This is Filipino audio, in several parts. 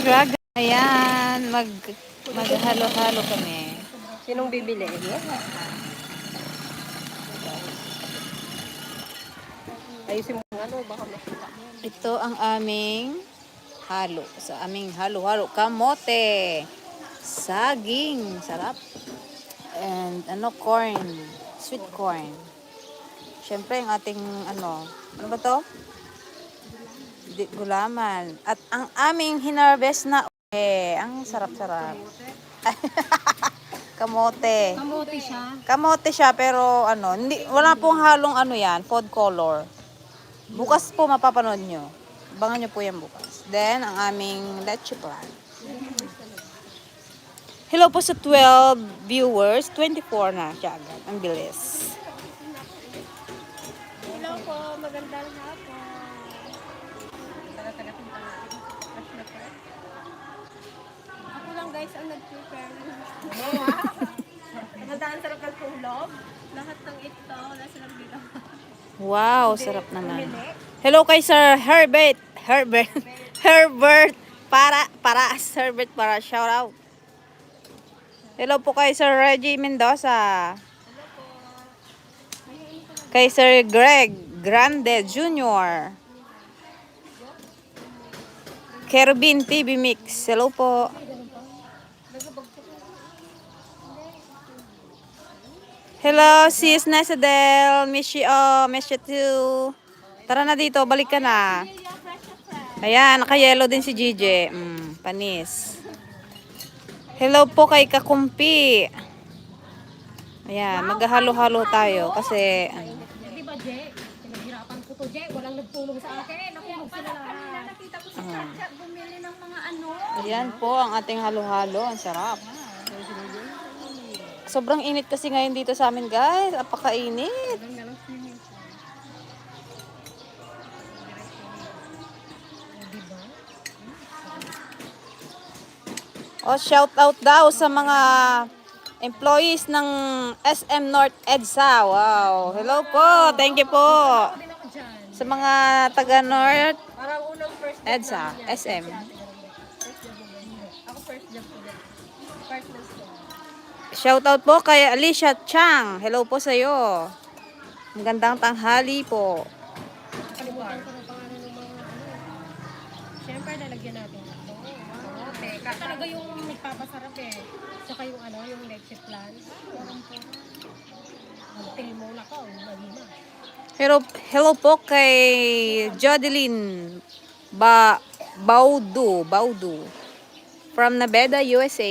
dragon. Ayan, maghalo-halo kami. Sinong bibili? Ayusin mo nga, baka makita. Ito ang aming halo. Sa aming halo-halo. Kamote. Saging. Sarap. And corn. Sweet corn. Siyempre, ang ating ano ba to? Gulaman. At ang aming hinarvest na ang sarap-sarap. Kamote. Kamote siya. Kamote siya pero wala pong halong food color. Bukas po mapapanood nyo. Abangan nyo po yan bukas. Then, ang aming leche plan. Hello po sa 12 viewers. 24 na siya agad. Ang bilis. Hello po, magandang hapon. Ako lang guys ang nag-prepare. Magandang sarap ng tulog. Lahat ng ito, nasa lang dito. Wow, sarap naman. Hello kay Sir Herbert. Herbert para shout out. Hello po kay Sir Reggie Mendoza. Kay Sir Greg Grande Jr. Kerbin TV Mix. Hello po. Hello, sis Nasadel. Miss you too. Tara na dito, balik ka na. Ayan, naka-yellow din si Gigi. Panis. Hello po kay Kakumpi. Ayan, maghahalo-halo tayo kasi Di ba, Je? Pinaghirapan ko to, Je. Walang nagtulong sa akin. Ako sila lahat. Nakita ko sa chat, bumili ng mga ayan po ang ating halo-halo. Ang sarap. Sobrang init kasi ngayon dito sa amin, guys. Apakainit. Shout out daw sa mga employees ng SM North EDSA. Wow. Hello po. Thank you po. Sa mga taga North EDSA, SM. Ako first job ko. First job. Shout out po kay Alicia Chang. Hello po sa iyo. Magandang tanghali po. Kalimutan ko ng pangalan ng mga Siyempre, lalagyan natin ito. Okay. Talaga yung nagpapasarap Saka yung yung leche plan. Magtimo ka, malima. Hello po kay Jodeline Baudu from Naveda, USA.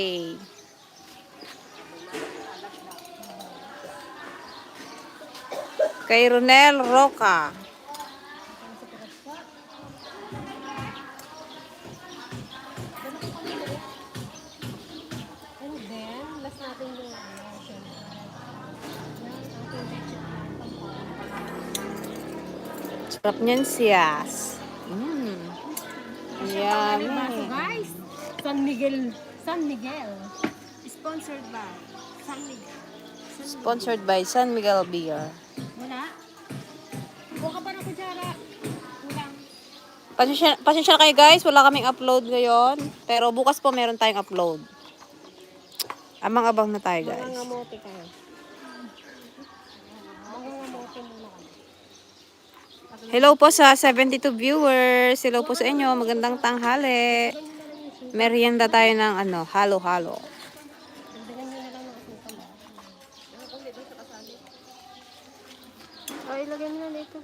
Kay Ronel Roca. And then, last natin yung Sarap niyan siyas. Yummy. Guys, San Miguel. Sponsored by San Miguel. Sponsored by San Miguel Beer. Wala. Buka pa ng kutsara. Ulang. Pasensya na kayo guys, wala kaming upload ngayon. Pero bukas po meron tayong upload. Abang-abang na tayo guys. Mangangamote kayo. Mangangamote muna kami. Hello po sa 72 viewers. Hello po sa inyo. Magandang tanghali. Merienda tayo ng halo-halo. Dagdagan nyo na lang ng asukal. Ilagay nyo na dito.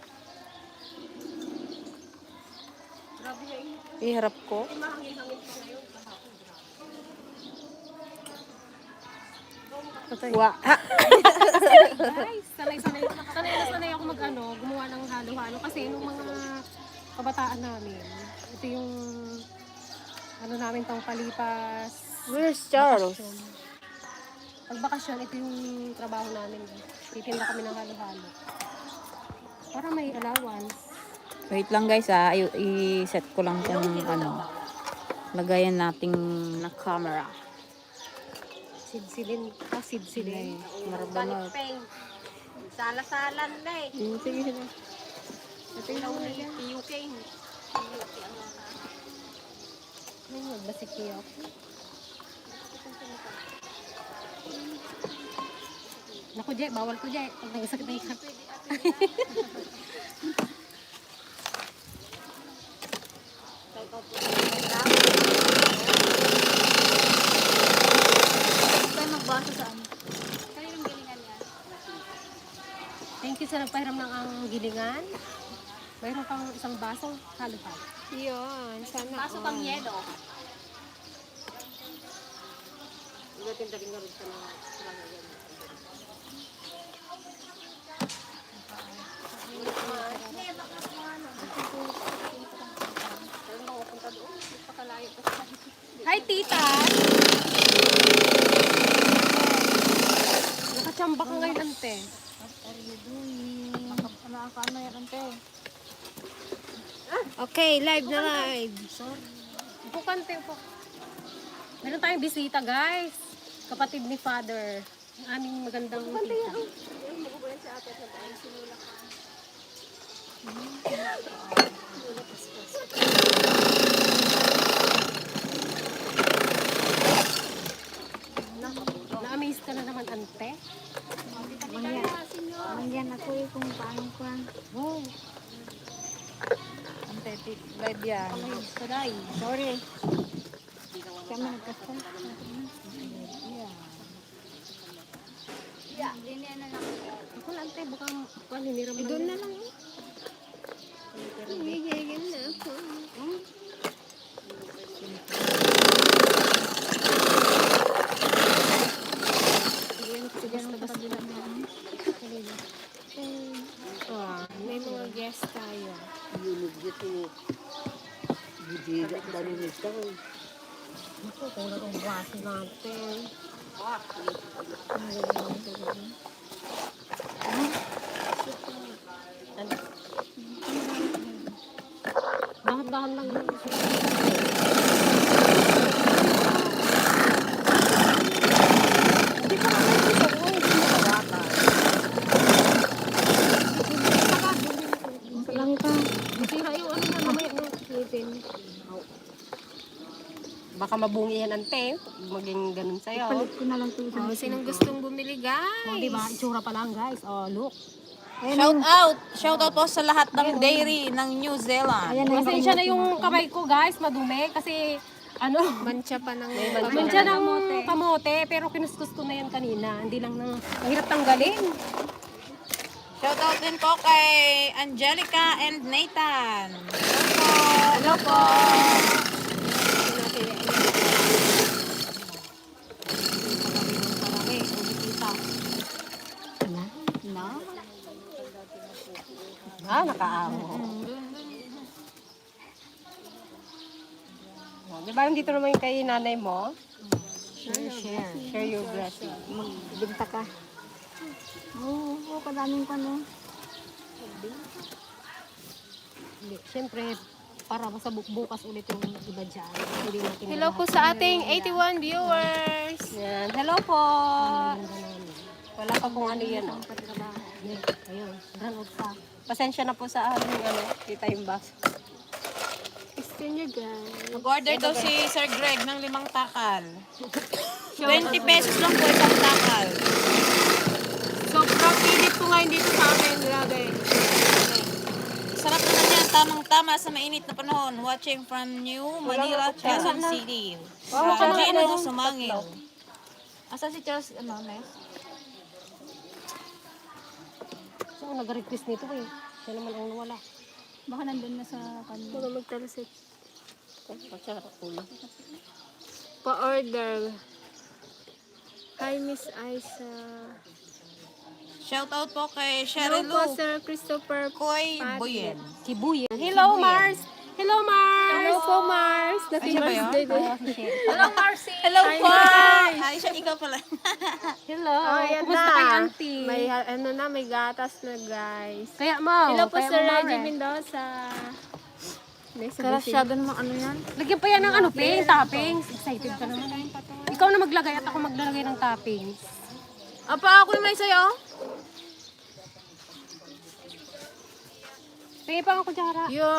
Grabe na init. Iharap ko. Mahangin-hangin pa ngayon. Wa. Guys, sanay ako gumawa ng halo-halo kasi nung mga kabataan namin, ito yung namin tong palipas. Where's Charles? Pag bakasyon, ito yung trabaho namin. Titinda kami ng halo-halo. Para may allowance. Wait lang guys i-set ko lang kung lagayan nating na camera. Sidsilin. Marabanot. Sala-salan na Sige. Ito yung UK. Ay, magbasikiyok. Naku, Jay, bawal ko, Jay. Pag nagsakit na ikat. Tayo magbasa sa ano. Kaninong gilingan yan? Thank you sa nagpahiram ng ang gilingan. Mayroon pang isang basong halupay. Yun, sana Baso pang yelo. Hi, tita! Nakachamba ka ngayon, ante. Nakakaano yan, ante. Okay, live na live. Upo ka, ante, upo. Meron tayong bisita, guys. Kapatid ni Father. Ang aming magandang tita. Na-amaze ka na naman, ante. Mangyan ako eh kung paano pa. Oh, Ante, live yan. saday. Sorry. Kami nagkasal. Linian na lang. Ako lang, ante, baka paniniram lang. Doon na lang. Higigil na ako. May mga guest tayo. Ito, kung na itong braso natin. Dahan-dahan lang yun. Langka. Masira yung ano na mamaya no. Ngipin. Baka mabungi yan, ante. Maging ganun sa'yo. Palit ko na lang ito. Oh, sinong gustong bumili, guys? Oh, diba? Itsura pa lang, guys. Oh, look. Shout out! Shout out po sa lahat ng dairy ng New Zealand. Ayan na Pasensya na yung kamay ko, guys. Madumi. Kasi, ano, Mancha pa ng mancha ng kamote. Pero kinuskus ko na yan kanina. Hindi lang nang, ang hirap tanggalin. Shout out din po kay Angelica and Nathan. Hello po! No? Ah, nakaamo. Di ba nandito naman yung kay nanay mo? Share your blessing. Magbinta ka. Oo, kadaming pa no. Hindi, siyempre, para sa bukas ulit yung iba dyan. Hindi natin Hello po sa ating 81 viewers. Yan. Hello po! Wala pa kung ano yan. Oh. Ayun, run out pa. Pasensya na po sa aming kita yung bus. Gusto nyo guys. Nag-order daw si Sir Greg ng 5 takal. 20 pesos lang po isang takal. Sobrang init po ngayon dito sa amin. Grabe. Sarap naman yan, tamang-tama sa mainit na panahon. Watching from New Manila, Quezon City. From Gino to Sumangil. Asa si Charles, Mes? So, nag-request nito eh. Siya naman ang nawala. Baka nandun na sa kanila. Baka magtalasik. Pagsara ulo. Pa-order. Hi Miss Aisa. Shout out po kay Hello Sherry po Lou, Sir Christopher. Koy Boyen. Kibuye. Hello, Mars! Hello, Mars! Hello po Mars. Happy siya ba yun? birthday din. Hello, Marcy! Hello po! Hi, siya, ikaw pala. Hello! Oh, ayan Kumusta na. kay auntie? May may gatas na guys. Kaya mo. Hello po kaya Sir mo, Mare. Reggie Mendoza. Karasyado namang ano yan. Lagyan pa yan ng toppings. Excited ka naman. Ikaw na maglagay at ako maglalagay ng toppings. Apa, ako yung may sayo? Tingin pa ako kutsara. Yo,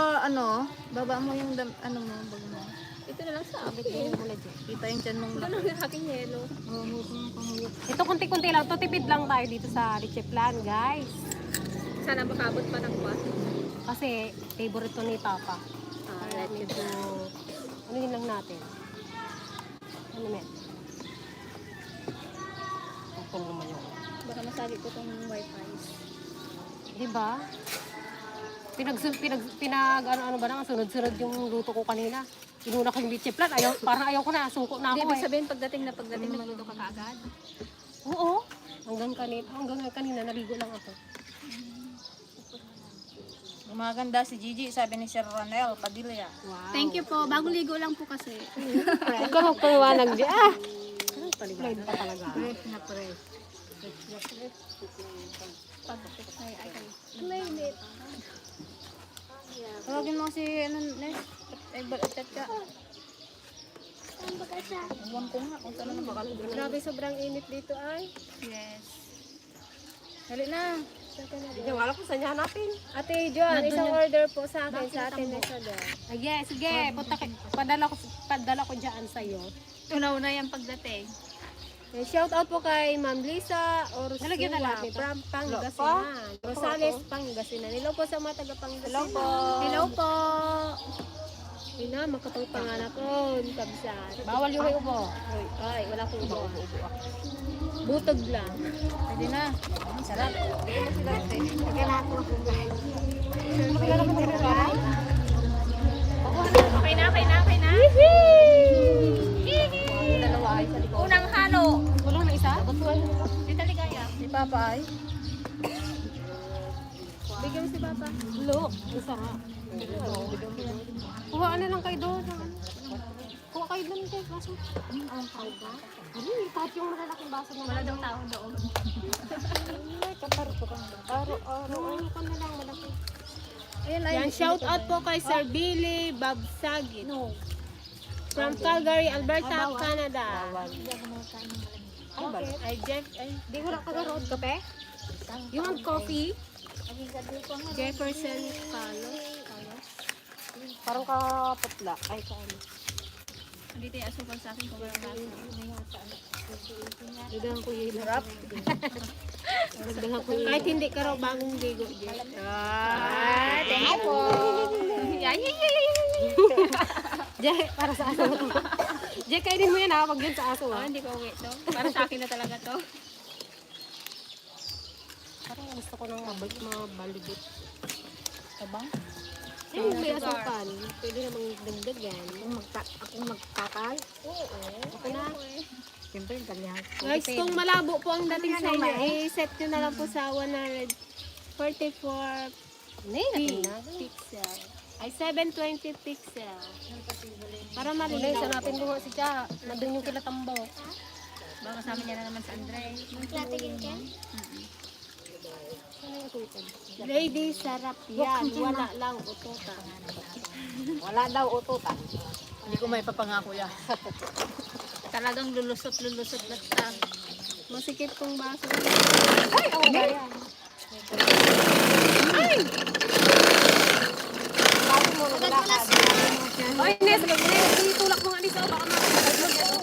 baba mo yung, bag mo. Ito na lang sa akin. Kita yung dyan mong Ito lang yung aking yelo. Ito kunti-kunti lang. Ito tipid lang tayo dito sa Leche Plan, guys. Sana makabot pa ng bus. Kasi favorite to ni Papa. Ah, Kaya medyo, ano yun lang natin. Ano met? Ito naman yun. baka masabi ko tong wifi. Diba? Ano ba na, sunod-sunod yung luto ko kanina. Inuna ko yung leche plan, parang ayaw ko na, suko na Hindi, ako ibig sabihin pagdating nagluto ka kaagad. Oo. Hanggang kanina, naligo lang ako. Gumaganda si Gigi, sabi ni Sir Ronel Padilla. Wow. Thank you po. Bagong ligo lang po kasi. Huwag ka magpaliwanag dyan. Ah! Plain pa talaga. Fresh na fresh. Ay, plain it. Tawagin mo si, ano, Nes? Ay, chat ka. Ewan ko nga kung saan na makalugod. Grabe, sobrang init dito ay. Yes. Dali na. Hindi, wala ko saan hanapin. Ate Joan, isang order po sa akin, sa atin na siya doon. Sige, padala ko dyan sa'yo. Una-una yung pagdating. Shout out po kay Ma'am Lisa Nalagyan na Orsua lahat ito? from Pangasinan. Rosales, Pangasinan. Hello po sa mga taga Pangasinan. Hello po. Yun na, makapagpanganak ko. Kabsat. Bawal yung may ubo. Ay, wala akong ubo. Butog lang. Pwede na. Ang sarap. Okay na. Unang halo. Walang na isa? Dito ligaya. Si Papa ay. Bigyan mo si Papa. Look, isa nga. Kuha na lang kayo doon. Kuha kayo doon kayo. Baso. Ang tao ba? Kahit yung malalaking baso na Wala daw tao doon. Ano ka na lang malaki. Ayun, Yan, shout out po kay Sir Billy Babsagit. From Calgary, Alberta, Canada. Okay. Ay, Jeff, di ko lang kagaroon kape? You want coffee? Jefferson Carlos. Parang kaputla. Ay, kaano. Dito yung asukal sa akin kung walang baso. Dagdagan ko yung harap. Dagdagan ko yung... Kahit hindi ka raw bagong ligo, Jeff. Thank you po. Jay, para sa aso mo. Jay, kainin mo yan ha, pag yan sa aso ha. Hindi ko uwi to. Para sa akin na talaga to. Parang gusto ko nang mabalibot. Tabang? May asukan. Pwede namang dagdag yan. Akong magkakal? Oo. Okay na. Siyempre, yung kanyang. Guys, kung malabo po ang dating sa inyo, i-set nyo na lang po sa 144 pixel. Ay, 720 pixel. Para malinaw. Sa natin mo si Cha. Nandun yung kilatambo. Baka kasama niya na naman sa Andre. Lady, sarap yan. Wala lang ututan. Wala daw ututan. Hindi ko may papangako yan. Talagang lulusot na ta. Masikip kong baso. Ay, ako ba yan? Ay, Nes, itulak mo nga dito. Baka makakagod yan.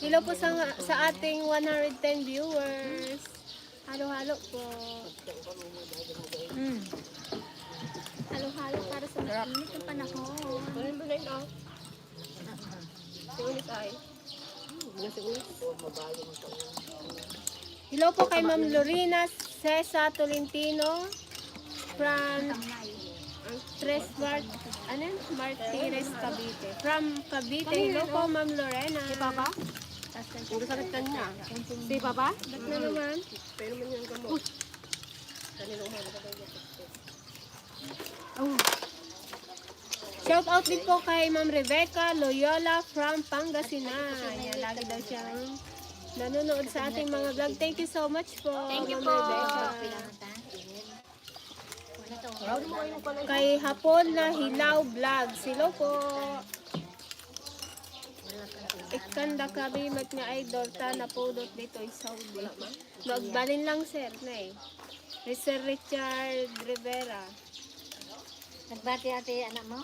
Hello po sa ating 110 viewers. Halo-halo po. Halo-halo para sa mainit ng panahon. Hello po kay Ma'am Lorena Cesa Tolentino from Martires, Cavite. From Cavite. Hello po, Ma'am Lorena. Si Papa? Puro sakit ka niya. Si Papa? Ba't na naman? Pero naman yung gamot. Shout out din po kay Ma'am Rebecca Loyola from Pangasinan. Yan, lagi daw siyang nanonood sa ating mga vlog. Thank you so much po, Thank you Ma'am po. Rebecca. Kay Hapon na Hilaw Vlog. Silo po. Ikanda kami mat nga idol ta napudot dito sa Saudi. Magbalin lang, sir, na eh. Sir Richard Rivera. Nagbati ate anak mo?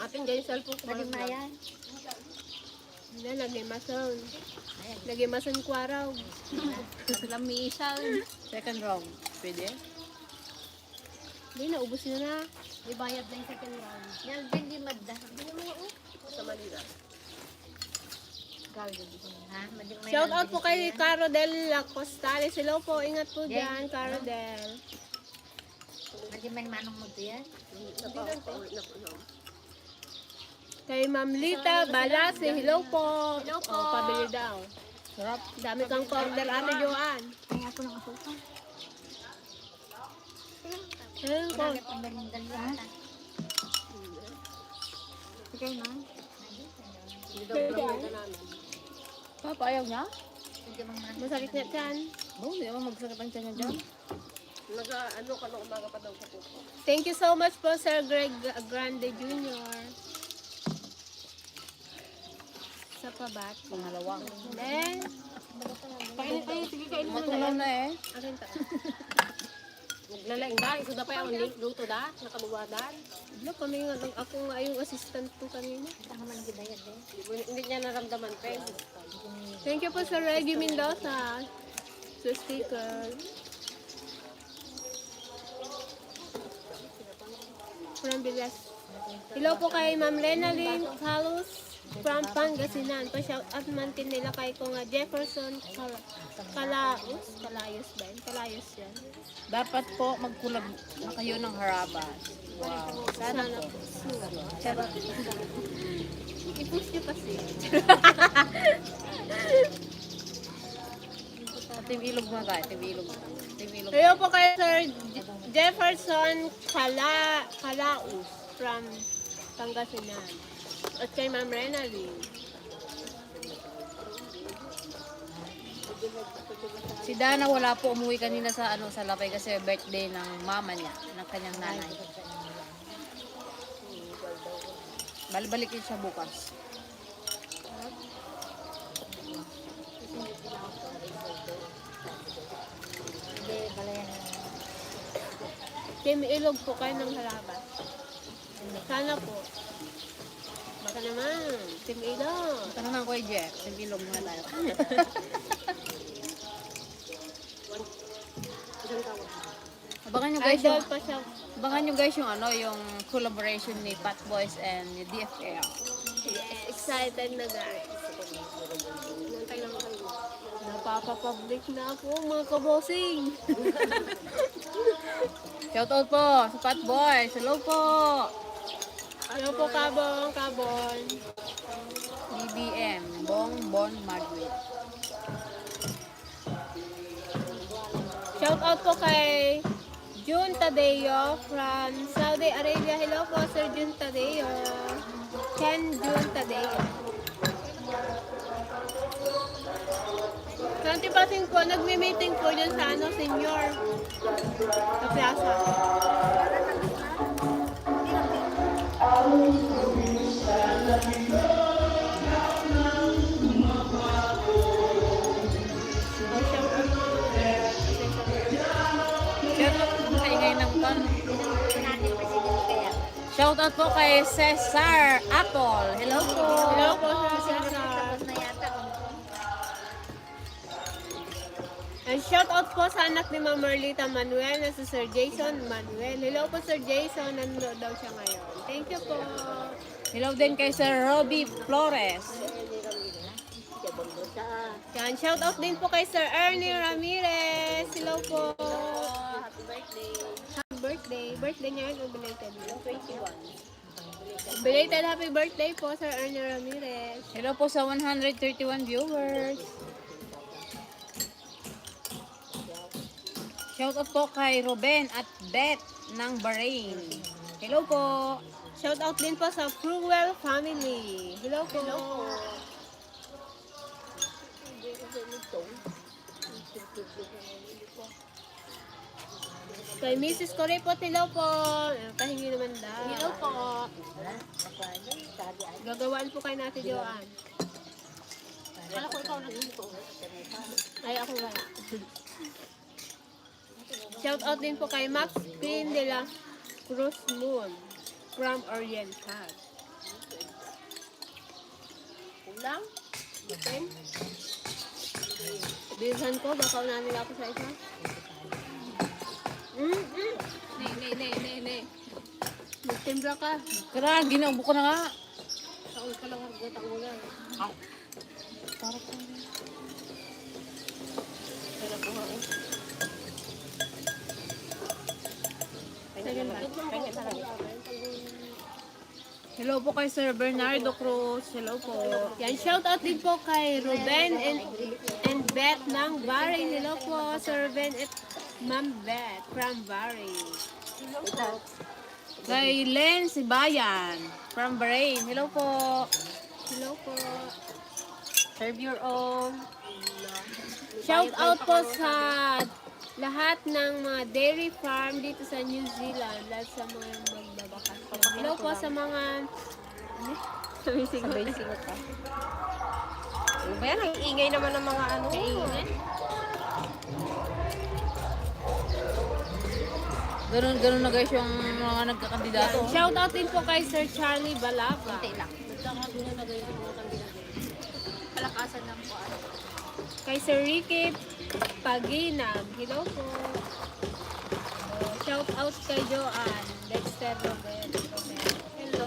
Ating ganyan cellphone ko. Malimayan. Hindi, nagimason. Nagimason ko araw. Lamisan. Second round. Pwede? Hindi, naubos nyo na. Ibayad na yung second round. Yan din di madda. Sa Manila. Ha? Malimayan. Shout out po kay Caro Del Costales. Hello po, ingat po dyan, Caro Del. Malimayan manong mo to yan? Kay Ma'am Lita Balase, hello po. Hello po. Oh, pabili daw. Sarap. Dami kang order, Ate Joanne. Kaya ako ng asuka. Hello po. Bakit ang balindal yata? Sige ma'am. Papa, ayaw niya? Hindi mong man. Masakit na dyan. Oo, hindi naman magsakit ang tiyan niya dyan. Thank you so much po, Sir Greg Grande Jr. Sa pabat. Pangalawang. Then, kainin kayo. Sige, kainin mo na Matunaw yan. na eh. Akin ta. Naglalaing da. Isa na pa yung luto da. Nakaluwadan. Wala, pamingan lang ako nga yung assistant ko kanina. Ito naman ang gidayad eh. Hindi niya naramdaman pa. Thank you po sa Reggie Mendoza. Sa sticker. From Bilas. Hello po kay Ma'am Renalyn Carlos from Pangasinan. Pa-shout out man din nila kay ko nga Jefferson Kalaus. Kalayos ba yun? Kalayos yan. Dapat po magkulab na kayo ng harabas. Wow. Sana po. Charot. I-push nyo kasi. Team Ilog mga guys. Team Ilog. Team Ilog. Hello po kay Sir Jefferson Kalaus from Pangasinan. At kay Ma'am Renalyn. Si Dana wala po umuwi kanina sa sa Lapay kasi birthday ng mama niya, ng kanyang nanay. Balik din siya bukas. Hindi, balayan na. Team Ilog po kayo ng harabas. Sana po. Baka naman. Team Ilog. Ito naman ko Jeff, Team Ilog muna tayo. Abangan nyo guys Idol yung, pa siya. abangan nyo guys yung yung collaboration ni Pat Boys and ni DFL. Excited na guys. Napapapublic na ako mga kabosing. Shoutout po sa Pat Boys. Hello po. Hello po Kabong, Kabon. BBM, Bong Bon Madrid. Shout out po kay June Tadeo from Saudi Arabia. Hello po Sir June Tadeo. Ken June Tadeo. Kanti pasing po, nagme-meeting po dyan sa senior. Sa plaza. Oh, shout out po. Kaingay ng pan. Natin presidente kaya. Shoutout po kay Cesar Apple. Hello po. Hello po Sir Cesar. Tapos na yata. And shout out po sa anak ni Ma'am Merlita Manuel na si Sir Jason Manuel. Hello po Sir Jason, nanonood daw siya ngayon. Thank you po. Hello din kay Sir Robbie Flores. Yan, shout out din po kay Sir Ernie Ramirez. Hello po. Happy birthday. Happy birthday. Birthday niya yun o belated? 21. Belated happy birthday po Sir Ernie Ramirez. Hello po sa 131 viewers. Shoutout po kay Ruben at Beth ng Bahrain. Hello po. Shout out din po sa Cruel family. Hello po. Kay Mrs. Correpot, hello po. Pahingi naman daw. Hello po. Gagawaan po kay Nati Joanne. Kala ko ikaw nagluto. Ay, ako wala. Shout out din po kay Max Queen de la Cruz Moon from Oriental. Ulang. Okay. Bilisan ko, baka unahan nila ako sa isa. Ne. Magtimpla ka. Kara, ginaubo ko na nga. Taon ka lang hargot ang ulan. Pero ko ha. Pengen talaga. Hello po kay Sir Bernardo Cruz. Hello po. Yan, shout out din po kay Ruben and Beth ng Bahrain. Hello po, Sir Ruben at Ma'am Beth from Bahrain. Kay Len Sibayan from Bahrain. Hello po. Hello po. Serve your own. Shout out po sa lahat ng mga dairy farm dito sa New Zealand. Lahat sa mga magbabakasyon. Hello po sa mga... Sabay sigot ka. Ano ba yan? Ang ingay naman ng mga ano. Ganun na guys yung mga nagkakandidato. Shout out din po kay Sir Charlie Balava. Palakasan lang po. Kay Sir Ricky Paginag. Hello po. Shout out kay Joanne. Dexter Robert. Hello.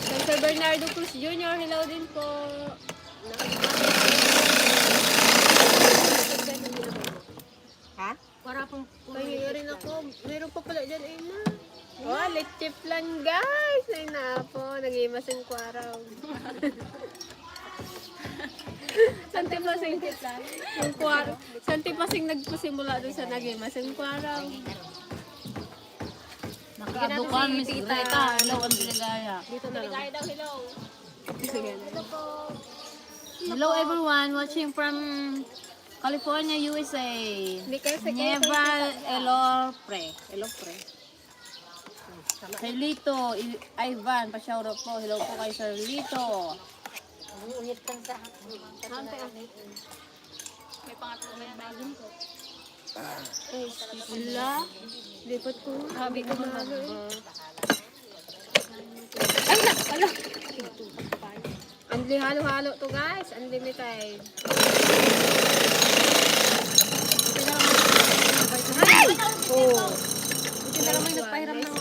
Kay Sir Bernardo Cruz Jr. Hello din po. Ha? Para pong Kaya rin ako. Meron pa pala dyan, Ina. Oh, leche plan guys. Ay na po. Nag-imasing ko araw. Santipasing yung kwaro. Santipasing nagpasimula doon sa nag-imasing ko araw. Nakadukan, Miss Greta. Hello, ang biligaya. Dito na lang. daw hello. Sige. Hello everyone watching from California, USA. Hindi kayo sa Nieva Elopre. Kay Lito, Ivan, pa-shoutout po. Hello po kay Sir Lito. Ulit kang sa Wala. Lipat ko. Sabi ko na. Unli halo-halo to guys. Unlimited. Oh. Hindi na kami nagpahiram ng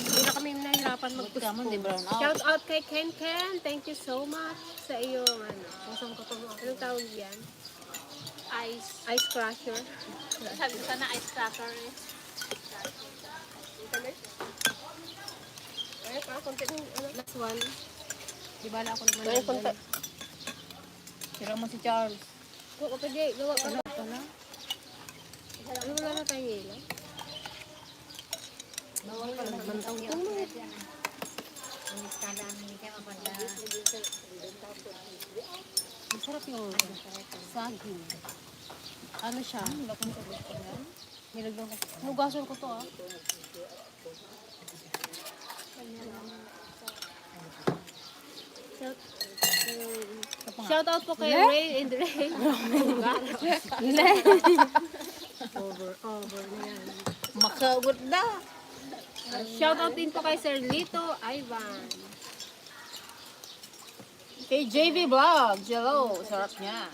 Hindi na kami nahirapan Kamon, di brown out. Shout out kay Ken Ken. Thank you so much sa iyong ano. Pusong ko to. Anong tawag yan? ice. Ice crusher. Sabi ko sana ice cracker eh. Ay, parang konti ng ano. Last one. Di ba ako naman. Ay, konti. Sira mo si Charles. Gawa pa, Jay. Gawa pa. Ano wala na tayong ilaw? Masarap yung saging. Ano siya? Nilagyan ko. Nugasan ko to ah. Shout out po kay Rain and Rain. Over na yan. Makagot na. Shout out din po kay Sir Lito Ivan. Kay JV Vlogs. Hello. Sarap niya.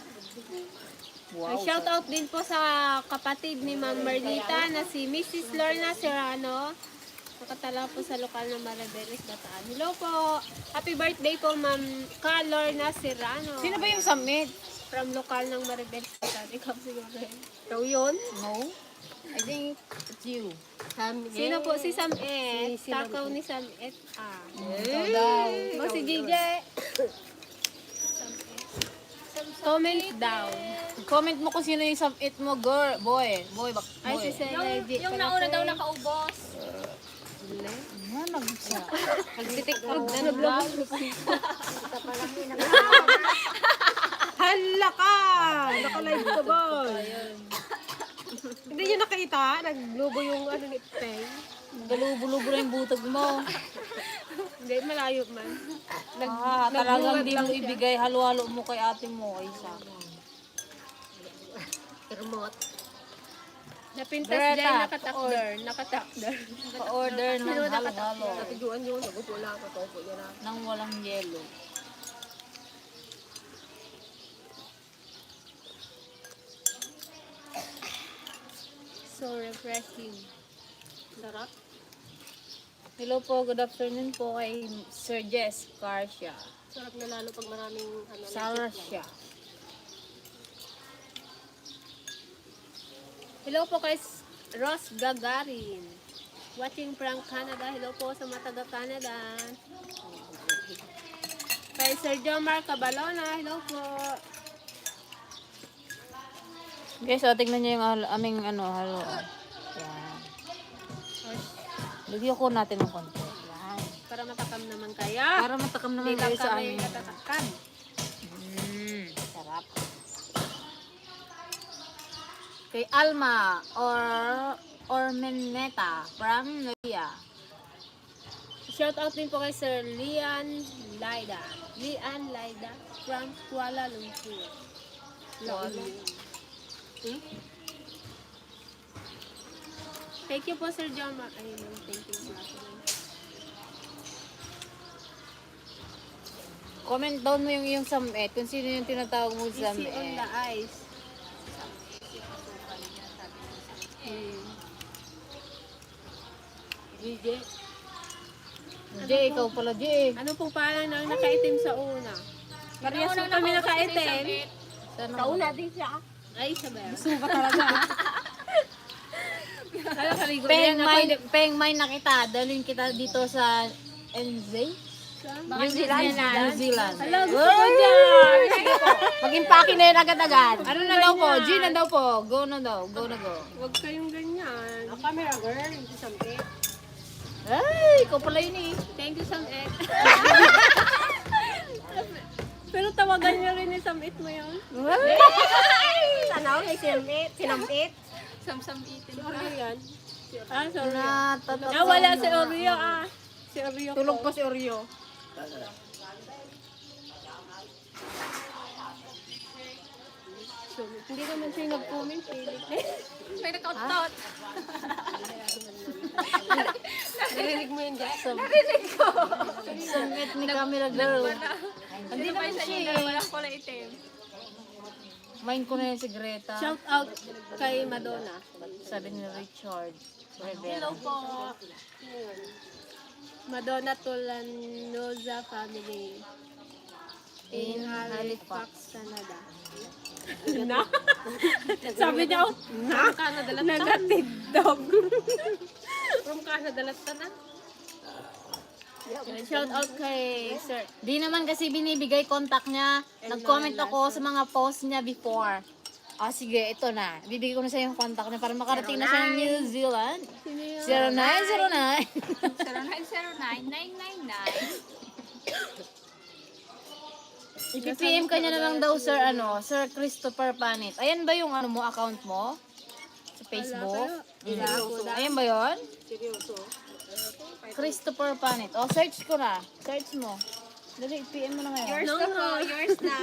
Ay, shout out din po sa kapatid ni Ma'am Marlita na si Mrs. Lorna Serrano. Nakatala po sa lokal ng Marabeles, Bataan. Hello po. Happy birthday po Ma'am Ka Lorna Serrano. Sino ba yung submit? From lokal ng Marabeles, Bataan. Ikaw siguro. Ikaw yun? No. I think it's you. Sino po? Si Sam Et. Takaw ni Sam Et. Ah. Ikaw daw. O si JJ. Comment down. Comment mo kung sino yung submit mo, girl. Boy. Boy. Ay, si Selegi. Yung nauna daw nakaubos. Nagsa. Pagtitiktok na nag-vlog. Hala ka! Naka-live ka, boy. Hindi nyo nakita? Naglubo yung ano ni Peng. Galubo-lubo na yung butog mo. Hindi, malayo man. Talagang di mo lang siya. ibigay. Halo-halo mo kay ate mo. Ay, sa Kermot. Napintas Greta, dyan, nakatakder. pa-order ng Sino halo-halo. Natiguan yun. Sagot wala ka. Topo niya na. Nang walang yelo. So refreshing. Sarap. Hello po, good afternoon po kay Sir Jess Garcia. Sarap na lalo pag maraming ano. Sarcia. Hello po kay Ross Gagarin. Watching from Canada. Hello po sa mga taga-Canada. Kay Sir Jomar Cabalona. Hello po. Guys, so tingnan niyo yung aming halo. Yan. Lagyan ko natin ng konti. Yan. Para matakam naman kaya. Para matakam naman Hindi kayo lang sa kami amin. natatakam. Sarap. Kay Alma or Meneta from Noia. Shout out din po kay Sir Lian Laida. Lian Laida from Kuala Lumpur. Thank you po Sir Jomar. Ayun, thank you po. Comment down mo yung Samet. Kung sino yung tinatawag mo Easy on the Samet. eyes. DJ. Jay, ikaw pala Jay. Ano pong parang nang nakaitim sa una? Parehas po kami nakaitim. Sana din siya. Ay, sabi. Suba talaga. Kaya kaligo yan ako. Peng may nakita. Dalhin kita dito sa NZ. New Zealand. Hello, gusto ko dyan. Mag-impake na yun agad-agad. Ano na daw po? G na daw po. Go na daw. Go na go. Huwag kayong ganyan. Ang camera girl. Hindi sampi. Ay, ikaw pala yun eh. Thank you, Samit. Pero tawagan niyo rin ni Samit mo yun. Tanaw, may sinamit. Sinamit. Ano yan? Ah, sorry. Natatakam Ah, wala si na. Oreo ah. Si Oreo ko. Tulog pa si Oreo. Hindi naman siya nag-comment eh. May nakaut-out. Narinig mo yun, Jack? Samet ni Camila Girl. Hindi naman siya eh. Walang kulay itim. Mind ko na yun si Greta. Shout out kay Madonna. Sabi ni Richard. Rivera. po. Madonna Tolanoza family. In Halifax, Canada. Na? Sabi niya, From Canada lang. nagatidog. From Canada lang na. Shout out kay Sir. Di naman kasi binibigay contact niya. Nag-comment ako sa mga post niya before. Ah, sige, ito na. Bibigay ko na sa yung contact niya para makarating na siya ng New Zealand. Sino yun? 0909. 0909-999. I-PM ka niya na lang daw, Sir Christopher Panit. Ayan ba yung mo, account mo? Sa Facebook? Ayan ba yun? Seryoso. Christopher Panit. O, search ko na. Search mo. Dali, PM mo na ngayon. No, yours na.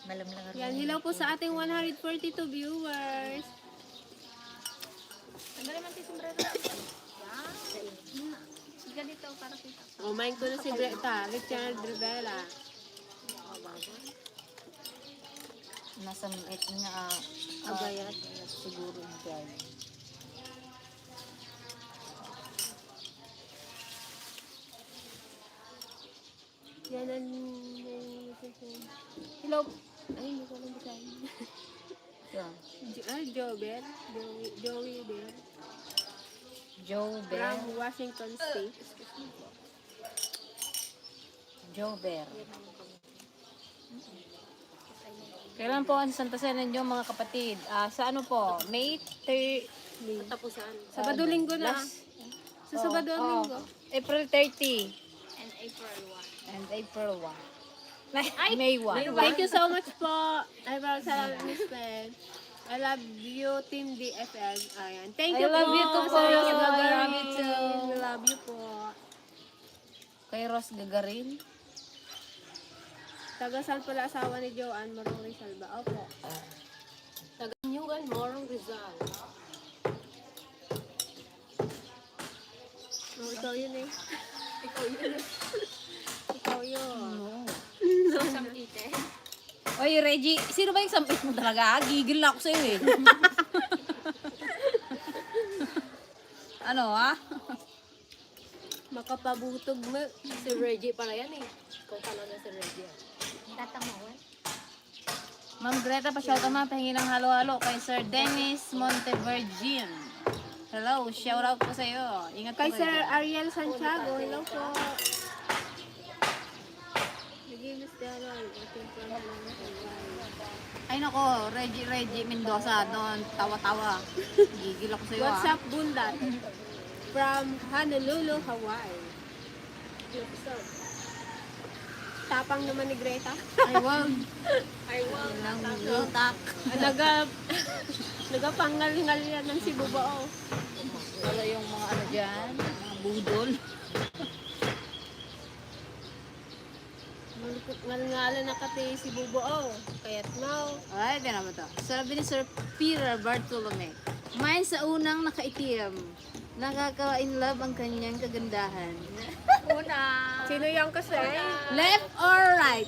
Malamlangan. Yan, hello po sa ating 142 viewers. Ganito para kita. Umain ko na si Greta, Richard Rivera. Nasa it nga. Abayat. Siguro dyan. Yan ang... Hello. Ay, hindi ko alam basahin. Yan. Joey Bear. Joe Bear. From Washington State. Joe Bear. Kailan po ang Santa Cena niyo mga kapatid? Sa ano po? May 3... Tapusan. Sabado-linggo na. Sa Sabado-linggo. April 30 And April 1. and April 1. May 1. Thank you so much po. Ay, parang salamat, Miss Pen. I love you, Team DFL. Ayan. Thank you I love po. you too po. Sa Ross I Gagarin. love you too. I love you po. Kay Ross Gagarin. Taga saan pala asawa ni Joanne Morong Rizal ba? Opo. Taganyugan, Morong Rizal. Oh, ikaw yun eh. Ikaw yun. Ikaw yun. Oy, Reggie, sino ba yung sampit mo talaga? Gigil na ako sa'yo eh. Ano ha? Makapabutog mo. Si Reggie pala yan eh. Ikaw talaga si Reggie. Tatamawan. Ma'am Greta, pa-shout out pahingi ng halo-halo kay Sir Dennis Montevirgin. Hello, shout out po sa'yo. Ingat Kay po Sir kayo. Ariel Santiago. Hello po. Sige, Miss Daryl. Ating Ay nako, Reggie Mendoza doon, tawa-tawa. Gigil ako sa'yo What's ha. up, Bundat? From Honolulu, Hawaii. What's up? Tapang naman ni Greta. Ay wag. Ay, wow. Walang lutak. Nagapangal-ngal yan ng Cebu ba? Oh. Wala yung mga ano dyan, mga budol. Ngal-ngala na kati Cebu ba? Oh. Kaya't now. Ay, di naman to. Sabi ni Sir Peter Bartolome, kumain sa unang nakaitim. Nakaka-in love ang kanyang kagandahan. Sino yung kasi? Left or right?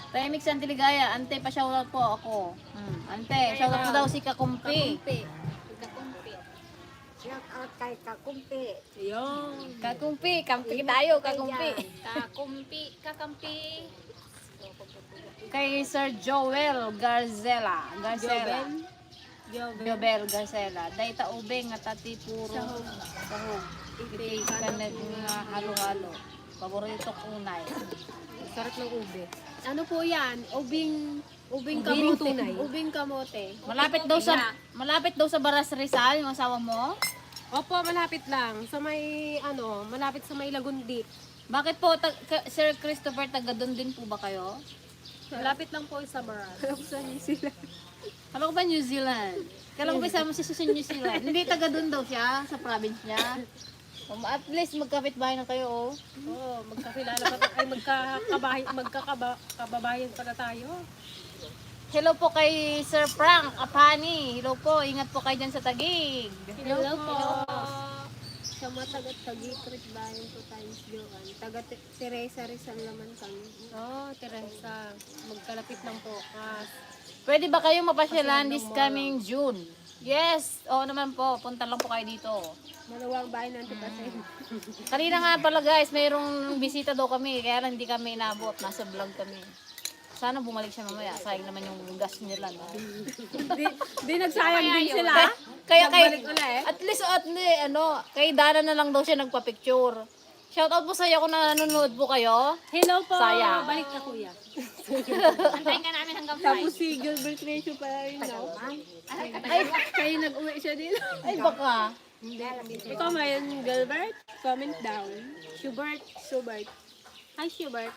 Remix Antiligaya, ante pa shoutout po ako. Ante, shoutout po daw si Kakumpi. Shout out kay Kakumpi. Yung. Kakumpi, kampi tayo, Kakumpi. Kakampi. Kay Sir Joel Garcela. Joven. Joel Garcela. Dayta ube nga tati puro sahog. Iti ka nga halo-halo. Paborito kunay. Sarap ng ube. Ano po yan? Ubing Ubing kamote. tunay. Ubing kamote. Malapit daw sa Baras Rizal yung asawa mo. Opo, malapit lang. Sa may, malapit sa may Lagundit. Bakit po Sir Christopher taga doon din po ba kayo? Malapit lang po sa Baras. Saan sila? Kala ko ba New Zealand? Kala ko ba sama si Susan New Zealand? Hindi taga doon daw siya sa province niya. At least magkapit-bahay na kayo oh. Oo, magkakilala pa ay magkakababayan pala tayo. Hello po kay Sir Frank Apani. Hello po, ingat po kayo dyan sa Taguig. Hello po. Sa mga taga-Tagikrit bayan po tayo Joan. Taga-Teresa Rizal naman kami. Oh, Teresa, magkalapit lang po. Pwede ba kayong mapasyalan this coming June? Yes, oo naman po. Punta lang po kayo dito. Malawang bayan ng Tipasen. Kanina nga pala guys, mayroong bisita daw kami. Kaya lang hindi kami inabot. Nasa vlog kami. Sana bumalik siya mamaya. Sayang naman yung gas nila. No? Di nagsayang din sila. Kaya Nagbalik ulit. at least kay Dana na lang daw siya nagpa-picture. Shoutout po sa iyo kung nanonood po kayo. Hello po. Sayang. Balik ka kuya. Antayin ka namin hanggang Tapos si Gilbert Ratio pala rin no? Ay, kayo nag-uwi siya din. Ay baka. Ikaw mayan Gilbert? Comment down. Schubert. Hi Schubert.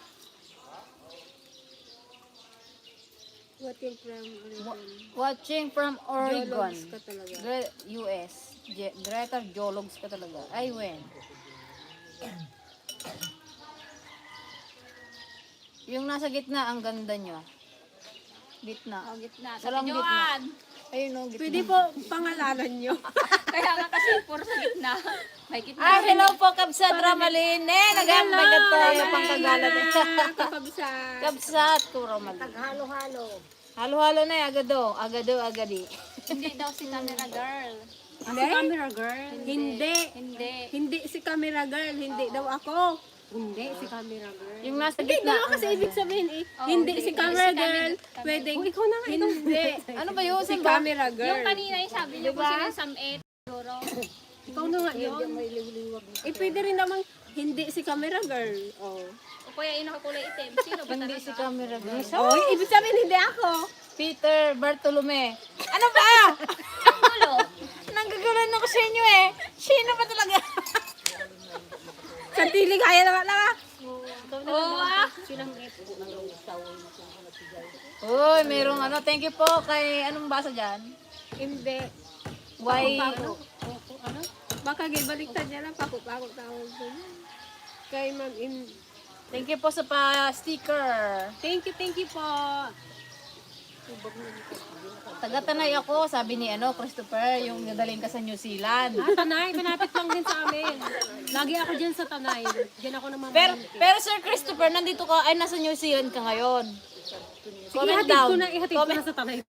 Watching from Oregon. Jologs ka talaga. US. Greta Jologs ka talaga. Ay, when? Yung nasa gitna, ang ganda nyo. Gitna. Oh, gitna. Salang gitna. Ayun o, gitna. Pwede po pangalanan nyo. Kaya nga kasi puro sa gitna. May gitna. Ah, hello po, Kabsat Ramalin. Nag-ambagat tayo pang kagalat. Kakabsat. Kabsat ko Ramalin. Halo-halo. Halo-halo na, agado. Agadi. Hindi daw si camera girl. Hindi? Camera girl. Hindi. Hindi si camera girl. Hindi daw ako. Hindi, si camera girl. Yung nasa Hindi gitna. daw kasi ibig sabihin eh. Hindi si camera girl. Pwedeng. ikaw na nga. Hindi. Ano ba yun? Si Saan ba? camera girl. Yung kanina yung sabi niyo kung sino yung Sam-8. Siguro. Ikaw na nga yun. Eh pwede rin namang hindi si camera girl. Oh. O kaya yung nakakulay itim. Sino ba Hindi talaga? si camera girl. Oh, ibig sabihin hindi ako. Peter Bartolome. Ano ba? Ulo. Nanggagalan ako si ano, thank you po kay, anong basa dyan? Hindi. Why, Pako. Ano? Baka gibaliktad niya lang. Pako-pako tawag ko. Kay Ma'am thank you po sa pa-sticker. Thank you po. Taga-Tanay ako, sabi ni ano, Christopher, yung nadaling ka sa New Zealand. Tanay, malapit lang din sa amin. Lagi ako dyan sa Tanay. Diyan ako naman. Pero Sir Christopher, nandito ka, ay nasa New Zealand ka ngayon. Comment ihatid down. ko na sa Tanay.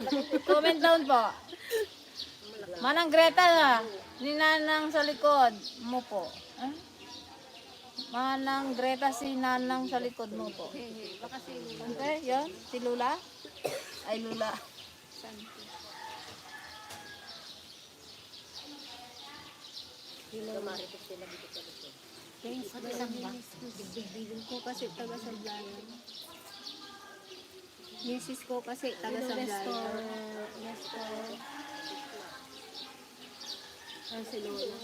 Comment down po. Manang Greta na, ni Nanang sa likod mo po. Ah? Manang Greta si Nanang sa likod mo po. Okay, yun. Si Lula. Ay, Lula. Ko kasi taga Sablayan. Misis ko kasi taga Sablayan. Si Lola.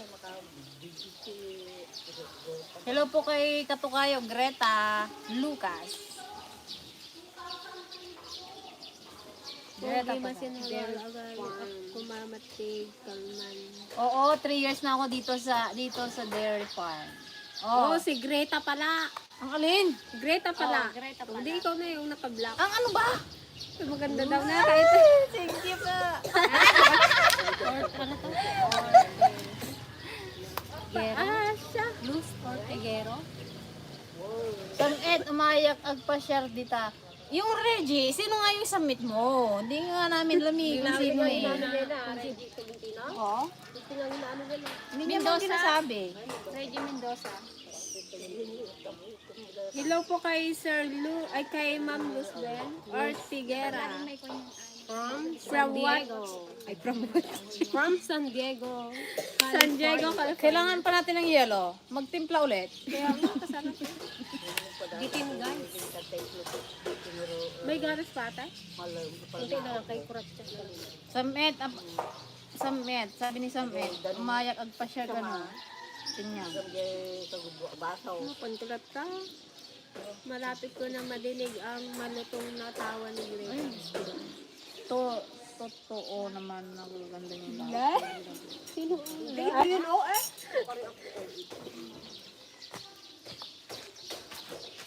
Hello po kay Katukayo Greta Lucas. Greta Hindi pa. masinalagal kumamatig, kalman. Oo, 3 years na ako dito sa dairy farm. Oh, Oh, si Greta pala. ang alin? Greta pala. Hindi ikaw na yung naka-black. Ang ano ba? Maganda daw na kahit. Thank you po. Siya. Luz Ortegero. Samit, umayak agpa-share dita. Yung Reggie, sino nga yung submit mo? Hindi nga namin lamig kung sino eh. Oo. Hindi niya mo sinasabi. Reggie Mendoza. Hello po kay Sir Lu, ay kay Ma'am Luzbel Ortigera. From what? From San Diego. San Diego, California. Kailangan pa natin ng yelo. Magtimpla ulit. Kaya nga, kasama. Gitin guys. May garas pa ata? Kunti na lang kay Kurat. Samit, sabi ni Samit, umayak agpa-share ka no. Tingnan. Pantulat ka. Malapit ko na madinig ang malutong na tawa ni Greta. Totoo naman nagaganda niya lang. Sino? Ayun, oh eh.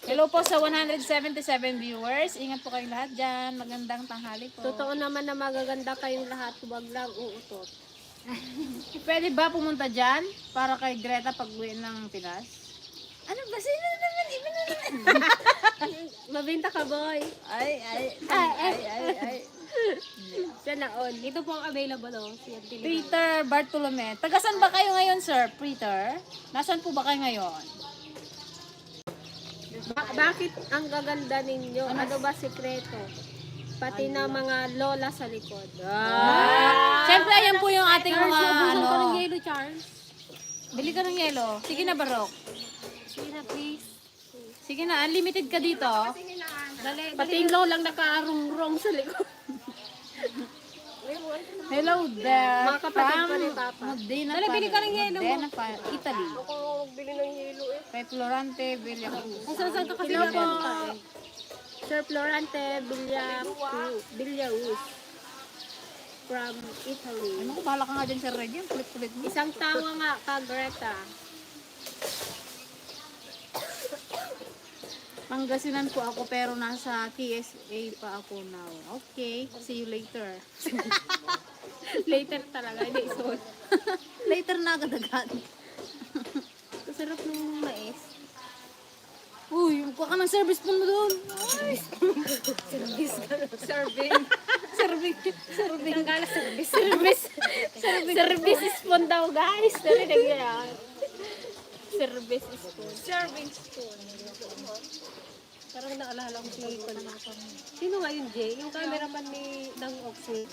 Hello po sa 177 viewers. Ingat po kayong lahat dyan. Magandang tanghali po. Totoo naman na magaganda kayong lahat. Huwag lang uutot. Pwede ba pumunta dyan para kay Greta pag-uwi ng Pinas? Ano ba? Sino naman? Iba na naman. Mabinta ka, boy. Ay. Siya na on. Dito po ang available Si Antili. Peter Bartolome. Tagasan ba kayo ngayon, Sir Peter? Nasaan po ba kayo ngayon? Bakit ang gaganda ninyo? Ano ba sikreto? Pati na mga lola sa likod. Siyempre, ayan po yung ating mga ano. Ko ng yellow, Charles. Bili ka ng yelo. Sige na, Barok. Sige na, please. Sige na, unlimited ka dito. Pati yung lolang nakaarungrong sa likod. Hello there. Mga kapatid ko ni Papa. Modena Dali, bili ka ng yelo mo. Modena pa, Italy. Ako bili ng yelo eh. Kay Florante Villacruz. Kung saan ka kasi Hello po. meron. Sir Florante Villaus from Italy. Ano ko, bahala ka nga dyan, Sir Reggie. Ang kulit-kulit mo. Isang tawa nga ka, Greta. Pangasinan po ako pero nasa TSA pa ako now. Okay, see you later. Later talaga, hindi so. Later na agad-agad. Sarap ng mais. Uy, kuha ka ng service po mo doon. Service spoon daw, guys. Dali na yan. Service spoon. Serving spoon. Parang naalala ko si Sino nga yun, Jay? Yung cameraman ng Oxy.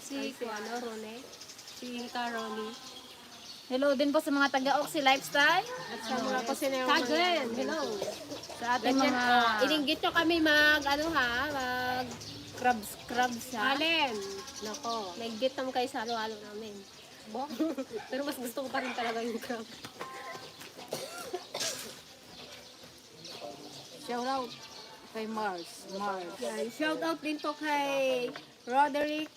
Si Rone. Si Caroni. Hello din po sa mga taga-Oxy Lifestyle. At sa mga kusinero. Kagren, hello. Sa ating Ganyan, mga ininggit nyo kami mag crabs ha. Alin. Nako. Nainggit naman kayo sa halo-halo namin. Pero mas gusto ko pa rin talaga yung crab. Shout out. Kay Mars. Yan. Shout out din po kay Roderick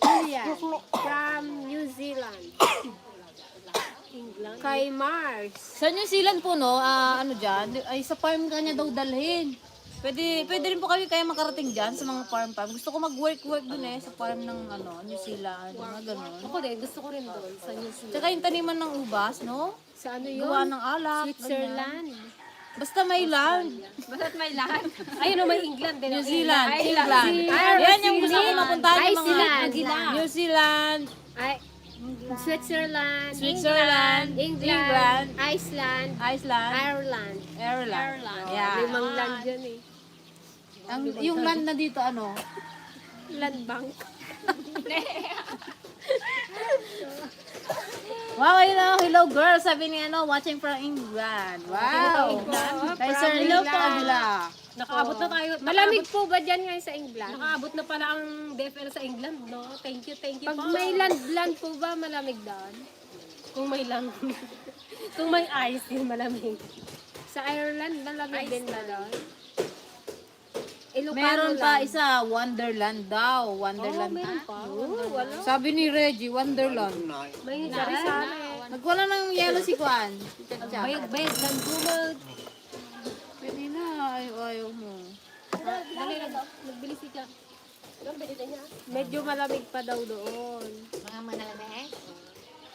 Julian from New Zealand. England. Kay Mars. Sa New Zealand po, no, ano dyan, ay sa farm kanya daw dalhin. Pwede rin po kami kaya makarating dyan sa mga farm. Gusto ko mag-work dun sa farm ng New Zealand, mga ganun. Ako din, gusto ko rin doon sa New Zealand. Tsaka yung taniman ng ubas, no? Sa ano Gawa yun? ng alak. Switzerland. ganyan. Basta may land. Basta't may lahat. Ayun o, may England din. New Zealand, England. Ireland, Yan yung gusto ko mapuntahan yung mga Iceland. New Zealand, Ay, Switzerland. Switzerland, England. Iceland. Iceland, Ireland. Ireland. Yeah. Limang land yun eh. Yung land na dito, ano? Land bank. Wow, hello girl. Sabi ni watching from England. Wow. Kay Sir Hello Nick po. Avila. Nakaabot na tayo. Malamig po ba dyan ngayon sa England? Nakaabot na pala ang DFL sa England, no? Thank you Pag po. may land po ba malamig doon? Kung may lang. Kung may ice, yun malamig. Sa Ireland, malamig din ba doon? Ilocano Meron pa lang. isa, Wonderland daw. Wonderland. Meron pa. Wala. Sabi ni Reggie, Wonderland. May Sari-sari. Nagwala ng yellow si Kwan. bayag ng gumag. Pwede na, ayaw mo. Dali lang, nagbili si Jack. Medyo malamig pa daw doon. Mga malamig.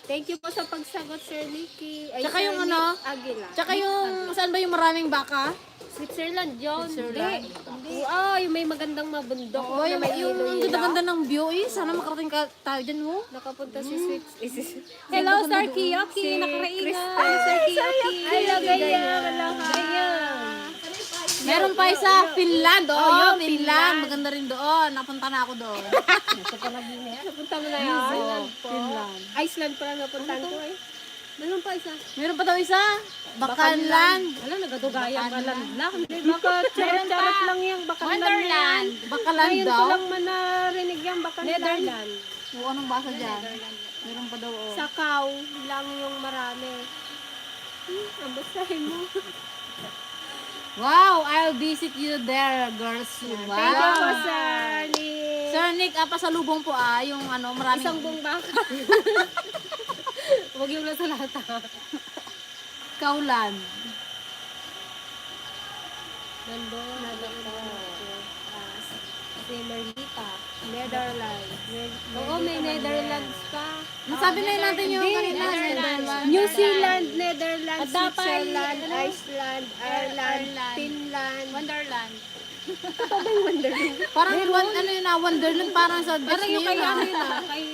Thank you po sa pagsagot, Sir Nicky. Ay, Tsaka Sir yung Nick ano? Aguila. Tsaka yung, saan ba yung maraming baka? Switzerland, John. Switzerland. Wow, yung may magandang mabundok. Oo, yung, may yung ang ilaw. ganda-ganda ng view eh. Sana makarating ka tayo dyan, mo. Nakapunta si Switzerland. Hello, Sir Kiyoki. Nakaraingan. Sir Kiyoki. Hello, Gaya. Meron pa isa, Finland. Oh, Finland. Maganda rin doon. Napunta na ako doon. Napunta mo na yan? Finland. Iceland pala napuntahan ko eh. Meron pa isa. Meron pa daw isa, Bacanland. Alam, nagadugayang ka lang. Baka charot-charot lang yung Bacanland na yan. Wonderland. Bacaland Ngayon daw. ko lang man narinig yung Bacanland. O, anong basa dyan? Meron pa daw, oh. Sa cow lang yung marami. Ang basahin mo. Wow, I'll visit you there, girls. Wow. Thank you po, Sir Nick. Sir Nick, pasalubong po yung maraming... Isang buong baka. Huwag yung nasa lahat. Kaulan. Nandun. Si Merlita. Netherlands. Oo, may Netherlands pa. Nasabi na natin yung kanina. Netherlands. New Zealand, Netherlands, At dapat, Switzerland, ano? Iceland, Ireland, Finland. Wonderland. Parang Wonderland, parang sa Parang Disney yung kay yun, ano ah. yun ah, kay...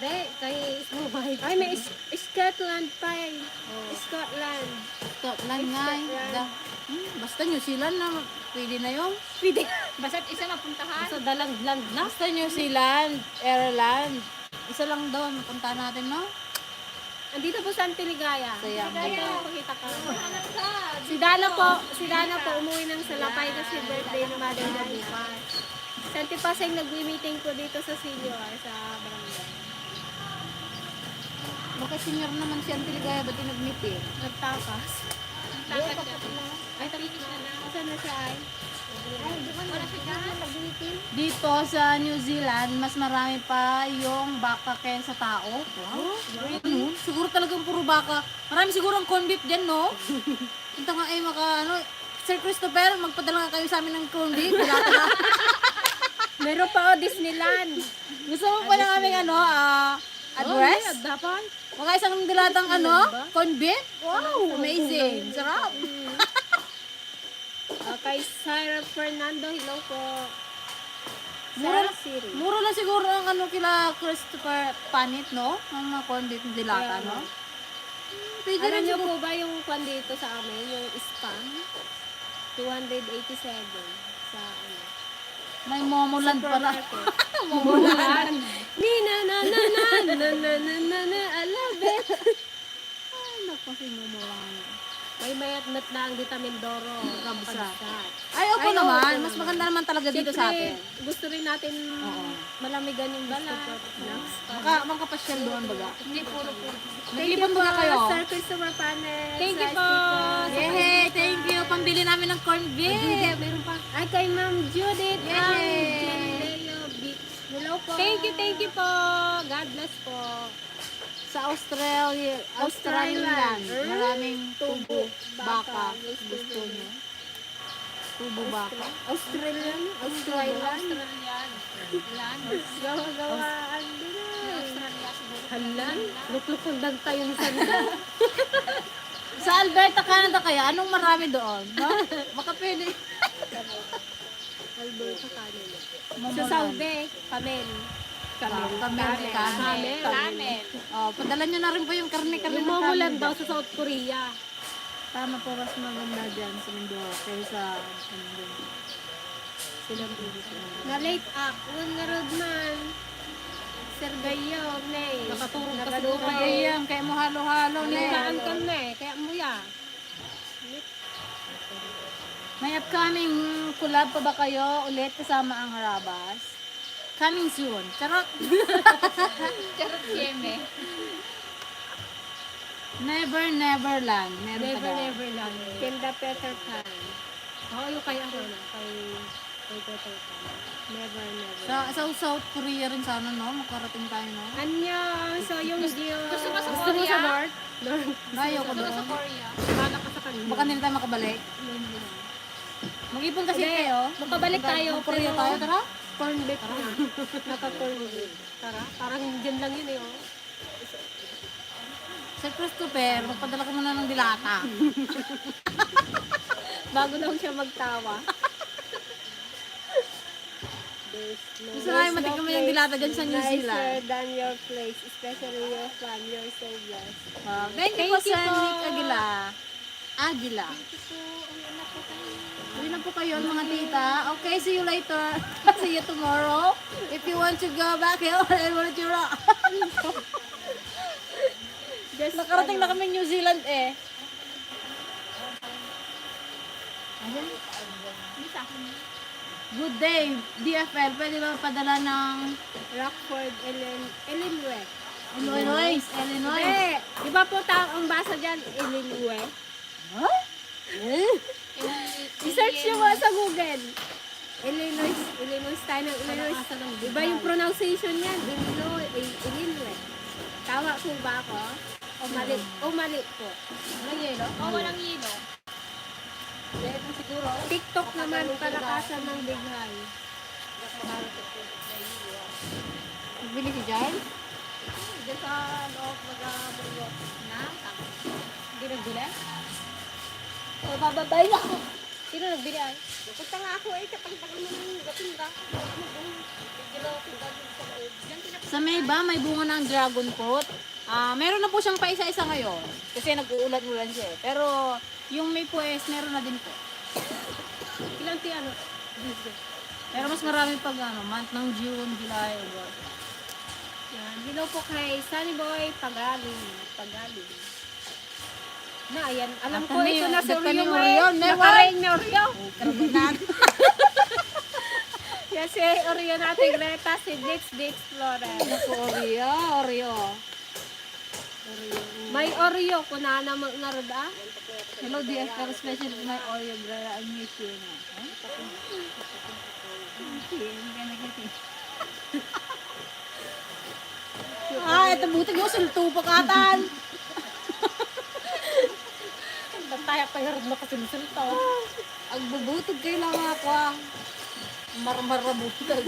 Hindi, kay Snow White. Ay, may Scotland pa eh. Scotland. Scotland nga eh. Basta New Zealand na, pwede na yun. Basta't isa mapuntahan. Sa dalang land na. Basta New Zealand, Ireland. Isa lang daw, punta natin, no? Andito po sa Antiligaya. Saya. Pakita ka. Si Dana po umuwi ng Salapay kasi birthday ng mother niya bukas. Sa Antipasay nagwi-meeting po dito sa senior sa barangay. Baka senior naman si Auntie Ligaya, ba't yung nag-meet eh? Nagtakas. Ay, finish na na. Saan na siya ay? Wala siya dyan. Nag-meeting. Dito sa New Zealand, mas marami pa yung baka kaysa tao. Wow. Ano? Siguro talagang puro baka. Marami siguro ang corned beef dyan, no? Punta nga Sir Christopher, magpadala nga kayo sa amin ng corned beef. Meron pa Disneyland. Gusto mo pa lang aming address? Oh, dapat. Mga isang dilatang corned beef? Wow, amazing. Sarap. Kay Sarah Fernando, hello po. Mura, Sarah Siri. mura lang siguro ang kila Christopher Panit, no? Ang mga corned beef ng dilata, Kaya, no? Pwede Alam rin niyo siguro. po ba yung kwan dito sa amin, yung spam? 287 sa May Momoland pala. Momoland. Ni na na na na na na na na na I love it. Ay, naku, si Momoland. May mayat-nat na ang vitamin Doro. Kabsat. Kabsat. Ay, opo Ay, naman. oo. Mas maganda naman talaga dito sa atin. Gusto rin natin malamigan yung gusto ko. Makapasyal doon baga. Hindi puro-puro. Naglipon ba kayo? Sir Christopher Panes. Thank you Rice po. People. Yehey! Thank you pambili namin ng corned beef. Meron pa. Ay, kay Ma'am Judith. Yay! Hello po. Thank you po. God bless po. Sa Australia, Australian, maraming tubo baka. Gusto niyo? Tubo baka. Australian? Australian? Gawa-gawaan din Halan. Lukluk ng dag tayo ni Santa. Sa Alberta, Canada kaya, anong marami doon? No? Baka pwede. Alberta Canada. Sa Saudi, Pamel. Kamel. Oh, padala nyo na rin po yung karne-karne ng Lumumulan camel. daw sa South Korea. Tama po, mas maganda dyan sa Mindoro kaysa silang Na-late up. Unarod man. Sir Gayong, Nay. Nakaturog ka sa Nakadukay. Kaya kaya mo halo-halo na Nalaan ka na eh. Kaya mo ya. May upcoming collab pa ba kayo ulit kasama ang Harabas? Coming soon. Charot! Charot, Yeme. Never, never lang. Meron pa daw. Never lang. Kinda Peter Pan. Oo, yung kay ano na. Kay Peter Pan. Never. Sa South Korea rin sana, no? Makarating tayo, no? Annyeong. So, yung Gusto mo sa Gusto mo sa North? Ayaw ko doon. Bala ka sa kanila. Baka nila tayo makabalik. Mag-ipon kasi Hindi. kayo. Makabalik tayo. Korea tayo, tara. Corn beef na. Naka-corn beef. Tara, parang dyan lang yun eh. Oh. Sir Christopher, magpadala ka muna ng dilata. Bago lang siya magtawa. Gusto namin matikman mo yung dilata dyan sa New Nicer Zealand. than your place, especially your fam. You're so blessed. Thank you po, Sir Nick Aguila. Uwi na po kayo, mga tita. Okay, see you later. See you tomorrow. If you want to go back, I want to rock. Nakarating na kami New Zealand eh. Ayan. Good day, DFL. Pwede ba padala ng Rockford, Illinois. Illinois? Hindi. Di ba po ang basa dyan, Illinois? Huh? I-search nyo mo sa Google. Illinois tayo ng Illinois. Iba yung pronunciation niyan. Illinois. Tama po ba ako? O mali po. Walang yelo? Oh, walang yelo. Siguro. TikTok naman, palakasan ng bighay. Nagbili si Jan? Diyan sa loob mag-buryo. Na? Hindi nagbili? O, bababay na ako. Sino nagbili ay? Punta nga ako eh, kapag-tagal mo ng gatinda. Sa May ba, may bunga ng dragon fruit. Meron na po siyang pa isa-isa ngayon. Kasi nag-uulan-ulan siya eh. Pero yung May pues, meron na din po. Ilang ti ano? Pero mas marami pag month ng June, July, August. Yan. Hello po kay Sunny Boy Pagaling. Na, ayan. Alam ko ito na si Oreo mo eh. Nakarain ni Oreo. Yan si Oreo natin, Greta, si Dix Explorer. Oreo. May Oreo, kuna na narod ah. Hello, DFL, special to my Oreo, brother. I miss you na. Ito buti ko, sulto pa katan. Tayak-tayak na kasi nisulto. Ang bubutog kailangan ako marmarabutog.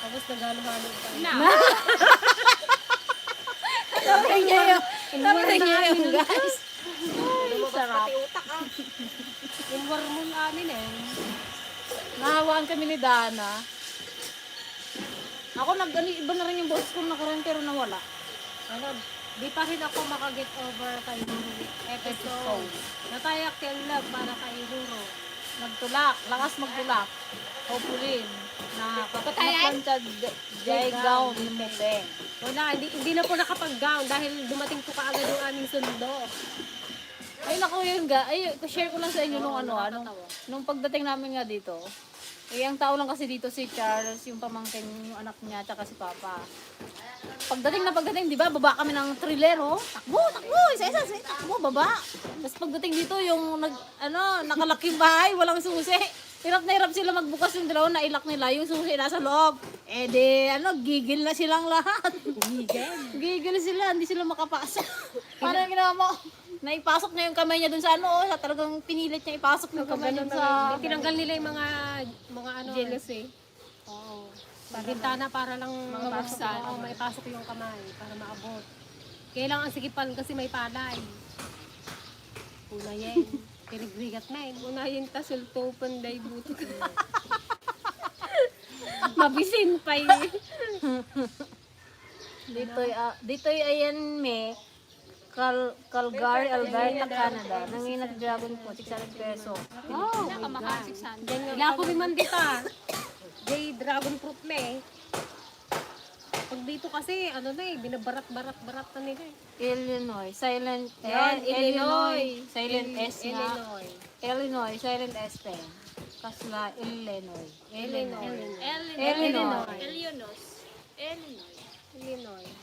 Tapos nagalo-halo pa. Tapos niya yung guys. Sarap. Yung warmon amin eh. Nahawaan kami ni Dana. Ako iba na rin yung boss ko nakaraan pero nawala. Ano, di pa rin ako makaget over kay Huro episode. Natayak yung love para kay Huro. Nagtulak, lakas magtulak. Hopefully, na kapatid jay gown ni Muteng. Wala, hindi na po nakapag-gown dahil dumating po kaagad yung aming sundo. Ay naku yun ga, ay share ko lang sa inyo nung nung pagdating namin nga dito. Eh, ang tao lang kasi dito si Charles, yung pamangkin, yung anak niya, tsaka si Papa. Pagdating, di ba, baba kami ng trilero. Takbo, isa-isa, takbo, baba. Tapos pagdating dito, yung nakalaking bahay, walang susi. Hirap na hirap sila magbukas yung dalawa, nailak nila, yung susi nasa loob. Eh di, gigil na silang lahat. Gigil sila, hindi sila makapasok. Paano yung ginawa mo? Naipasok niya yung kamay niya dun sa sa talagang pinilit niya ipasok yung kamay niya sa... Tinanggal nila yung mga Jealous eh. Oo. Bintana para lang mabuksan. Oo, maipasok yung kamay para maabot. Kailangan sigipan kasi may palay. Una yan. Pirigrigat na eh. Unahin tasulto panday buto. Mabisin pa eh. Dito'y ayan Calgary, Alberta, Canada. Nanginag dragon po, 600 peso. Oh, nakamahal. Wala ko man dita. Jay dragon fruit na eh. Pag dito kasi, binabarat-barat-barat na nila eh. Illinois, silent Illinois. Silent S nga. Illinois. Illinois, silent S pa yan. Kasla, Illinois. Illinois.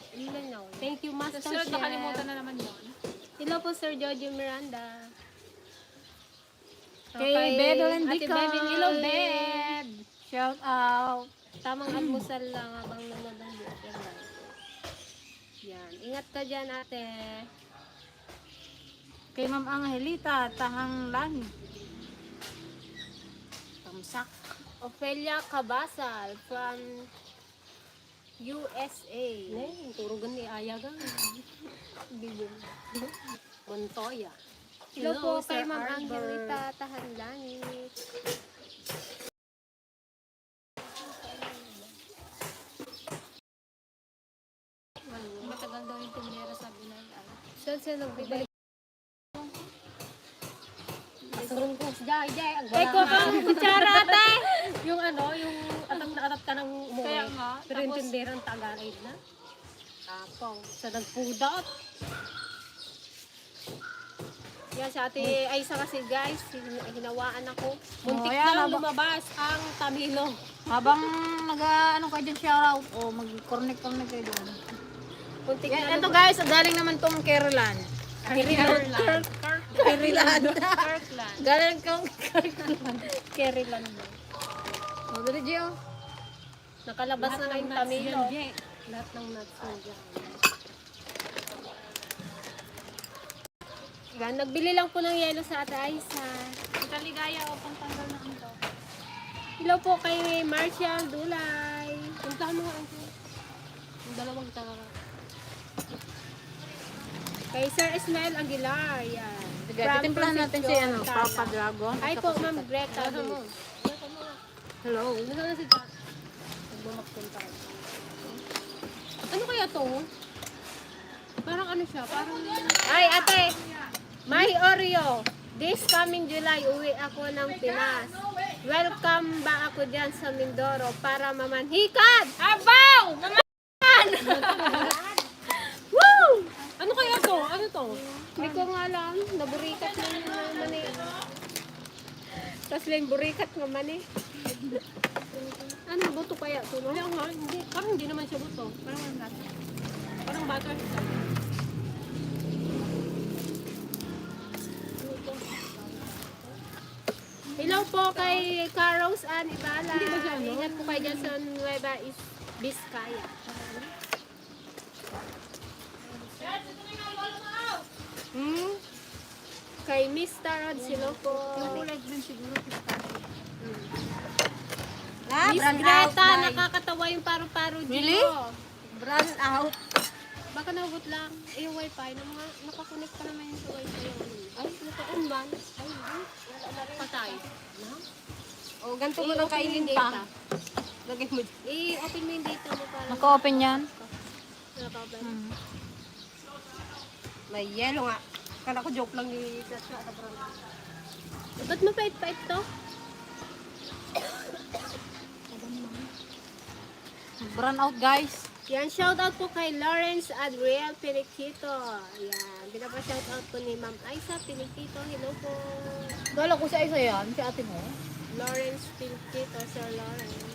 Illinois. Thank you, Master Chef. nakalimutan na naman yun. Hello po, Sir Jojo Miranda. Kay Bedel and Ate Dico. Bebin, hello, Beb. Shout out. Tamang almusal lang habang nanonood ng video. Yan. Ingat ka dyan, ate. Kay Ma'am Angelita, tahang langit. Tamsak. Ophelia Cabasal from USA. Turugan ni Ayagang. Montoya. Hello po kay Sir Ma'am Arbor. Angelita Tahanlangit. Matagal daw yung tumira, sabi na Saan siya nagbibalik? Surong ko, jay, ang Teko kang kutsara, ate! yung yung atat na atat ka ng umuwi. Kaya nga, Pero yung tinderang Tagalog na. Apaw, sa nagpudot. Yan si ate Aisa kasi guys, hinawaan ako. Muntik ayan, lang lumabas ang tamino. Habang nag-ano kayo dyan, shoutout. O, mag-connect kayo dyan. Muntik Yan, na ito guys, galing naman tong Caroline. Kirkland. Galing kong Caroline. O, dali, Gio. nakalabas na ng tamino. Lahat ng nuts nandiyan. Yan, nagbili lang po ng yelo sa ate Aisa. Kaligaya o pangtanggal na ito. Hello po kay Marshall Dulay. Puntahan mo nga ito. Yung dalawang tara. Kay Sir Ismael Aguilar. Yan. Sige, titimplahan natin si Papa Dragon. Ay po, Ma'am Greta. Hello. Ano na si Jack? Nagbumakpunta. Ano kaya to? Parang ano siya? Parang... Ay, ate! My Oreo! This coming July, uwi ako ng Pinas. Welcome ba ako dyan sa Mindoro para mamanhikan? Abaw! Woo! Ano kaya to? Ano to? Hindi ko nga alam. Naburikat na naman eh. Tapos lang burikat naman eh. Ano buto kaya ito, no? Kaya nga, hindi. Parang hindi naman siya buto. Parang ano natin. Parang butter siya. Hello po kay Caros Ann Ibala. Hindi ba siya, no? Ingat po kayo dyan sa Nueva Vizcaya. Kay Miss Tarot sila po. green siguro. Miss Greta, nakakatawa yung paru-paro dito. Really? Brand out. Baka nabot lang. Eh, yung wifi, nakakonect pa naman yung sa wifi. Ay, naka-on ba? Ay, patay. O, ganito mo Eh, lang open kainin yung pa. data. Lagyan mo. I-open mo yung data mo para Naka-open yan. naka-open. May yelo nga. Kala ko joke lang ni Chacha. Ba't mapait-pait to? Brand out, guys. Yan, shoutout po kay Lawrence Adriel Piniquito. Yan, pinapa-shoutout po ni Ma'am Aisa Piniquito. Hello po. Kala ko si Aisa yan, si ate mo. Lawrence Pilkit o Sir Lawrence.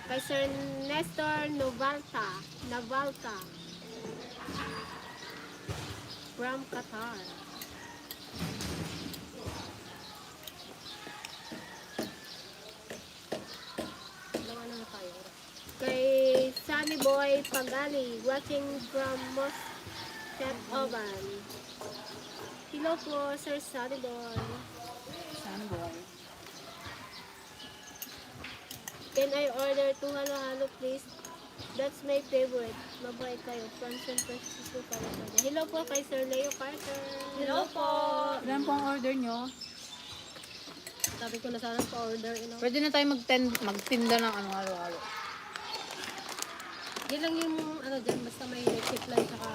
Kay Sir Nestor Navalta from Qatar. Kay Sunny Boy Pagali, watching from Moscow, Oban. Hello po, Sir Sunny Boy. Saan boy? Can I order 2 halo-halo please? That's my favorite. Mabay kayo. From San Francisco, California. Hello po kay Sir Leo Carter. Hello po. Ilan po ang order nyo? Sabi ko na sana pa-order. Pwede na tayo magtinda ng ano, halo-halo. Yan lang yung ano dyan, basta may electric lang saka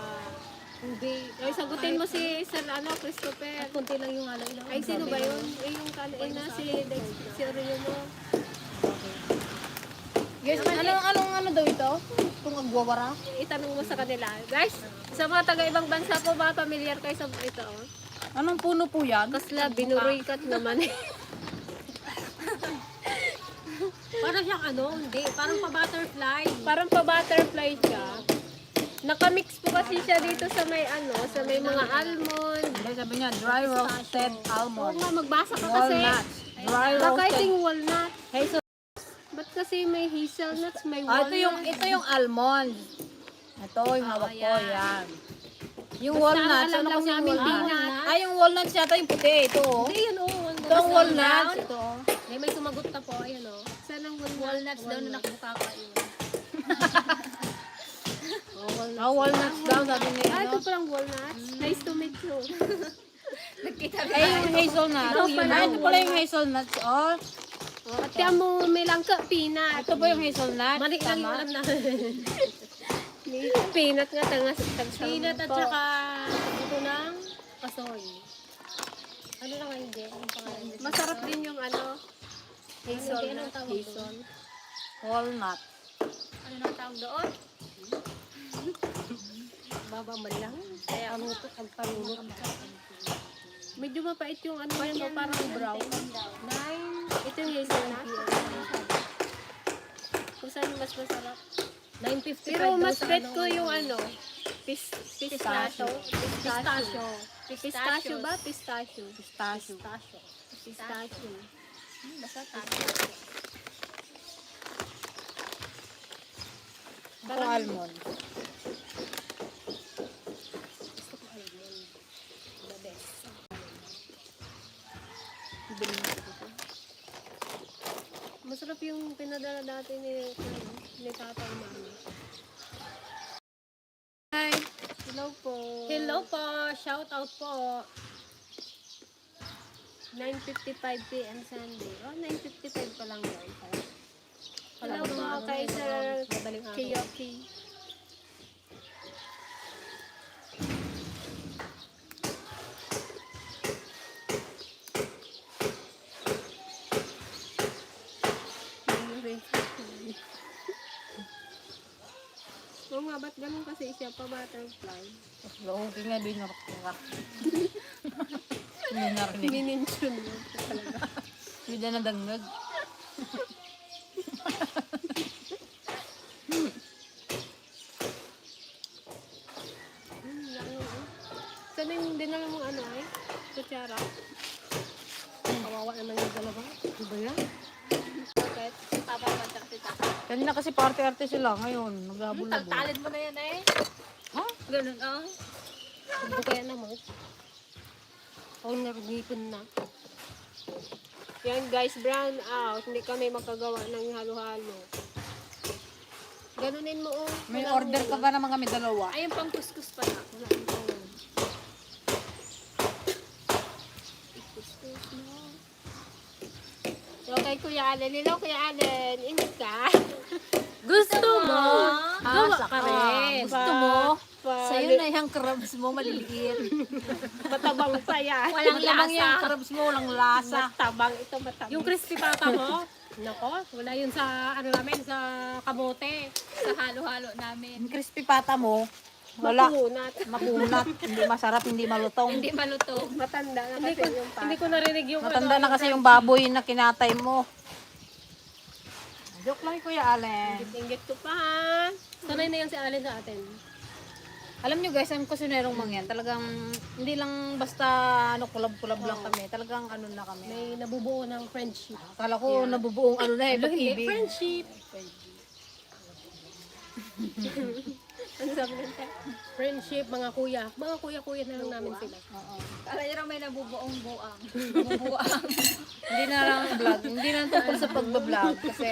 tubig. Ay, sagutin mo si Sir Christopher. At kunti lang yung halo. Ay, sino ba yun? Eh, yung na si Oreo mo. Guys, anong daw ito? Itong agwawara? Itanong mo sa kanila. Guys, sa mga taga-ibang bansa po ba, familiar kayo sa ito? Anong puno po yan? Kasla, binuruikat naman eh. Parang siyang ano, hindi. Parang pa-butterfly. Parang pa-butterfly siya. Nakamix po kasi siya dito sa may sa may mga almond. Hindi, sabi niya, dry roasted Oo almond. nga, magbasa ka kasi. Walnuts. Dry Baka ito roasted. yung walnut. Hazel. Ba't kasi may hazelnuts, may Ah, walnut? ito yung almond. Ito yung hawak ko, yan. Yung walnuts, alam ano lang kasi yung namin walnuts? peanut. Ah, yung walnuts yata yung puti, ito oh. Hindi, yun oh. Ito ang walnuts, ito oh. May sumagot na po, ayun oh. Saan ang walnut? Walnuts daw na nakabukaka yun. Ah, walnuts daw, sabi niya, Ah, ito ano? palang walnuts. Nice to meet you. Ay, yung hazelnuts. Ito pala. Ah, ito pala yung hazelnuts, oh. At yan mo, may langka, peanut. Ito ba yung hazelnuts? Mali lang yung Tama? alam namin. Peanut nga, Peanut at saka ito ng kasoy. Ano lang nga hindi? Ang pangalan nito? Masarap din yung hazel. Ano ang tawag doon? Walnut. Ano nang tawag doon? Baba man lang. Kaya ang panunot. Medyo mapait yung niya, parang brown. 9, Ito yung hazelnut. Kung saan yung mas masarap. 9.55 Pero daw mas sa bet ano. ko yung pistachio. Pistachio. Pistachio ba? Pistachio. Pistachio. Pistachio. Ito almond. Masarap yung pinadala dati ni Tatay Mami. Hi. Hello po. Hello po. Shout out po. 9:55 p.m. Sunday. Oh, 9:55 pa lang yun. Hello po Ano, kay Sir madaling araw. Kiyoki. Oo nga, ba't ganun kasi siya pa butterfly? Laugi nga din narakak. Hindi narinig. Minention mo talaga. Hindi na nadangag. Sana yung dinala mong kutsara? Kawawa naman yung dalawa. Ano ba yan? Bakit? Papapadya kasi tatay. Kanina kasi party-arte sila ngayon. Naghabol-habol. Taltalid mo na yan eh. Ha? Ganun ah. Huwag kaya naman. Oh, narugipon na. Yan guys, brown out. Hindi kami makagawa ng halo-halo. Ganunin mo oh. May order ka ba naman kami dalawa? Ayun pang kuskus pala. Wala akong tawag. Ikuskus mo. So kay Kuya Allen. Hello Kuya Allen. Ingat ka. Gusto mo? Gawa saka. ka rin. Gusto mo? Sa'yo na yung crabs mo maliliit. Matabang pa yan. Walang Matabang lasa. yung crabs mo, walang lasa. Matabang. Ito matabang. Yung crispy pata mo? Nako, wala yun sa ano namin, sa kamote. Sa halo-halo namin. Yung crispy pata mo, Wala. Makunat. Makunat. Hindi masarap, hindi malutong. Hindi malutong. Matanda na kasi yung pa. Hindi ko narinig yung Matanda na kasi yung baboy na kinatay mo. Joke lang, Kuya Allen. Inggit ko pa ha. Sanay na yan si Allen sa atin. Alam nyo guys, ang kusinerong mangyan, talagang hindi lang basta ano, kulab-kulab lang kami. Talagang ano na kami. May nabubuo ng friendship. Akala ko nabubuong ano na eh, Hindi, pag-ibig. friendship. Ano sabi nito? Friendship, mga kuya. Mga kuya-kuya na lang namin sila. Kala niya raw may nabubuong buang. Nabubuang. Hindi na lang vlog, hindi na tungkol sa pagbablog kasi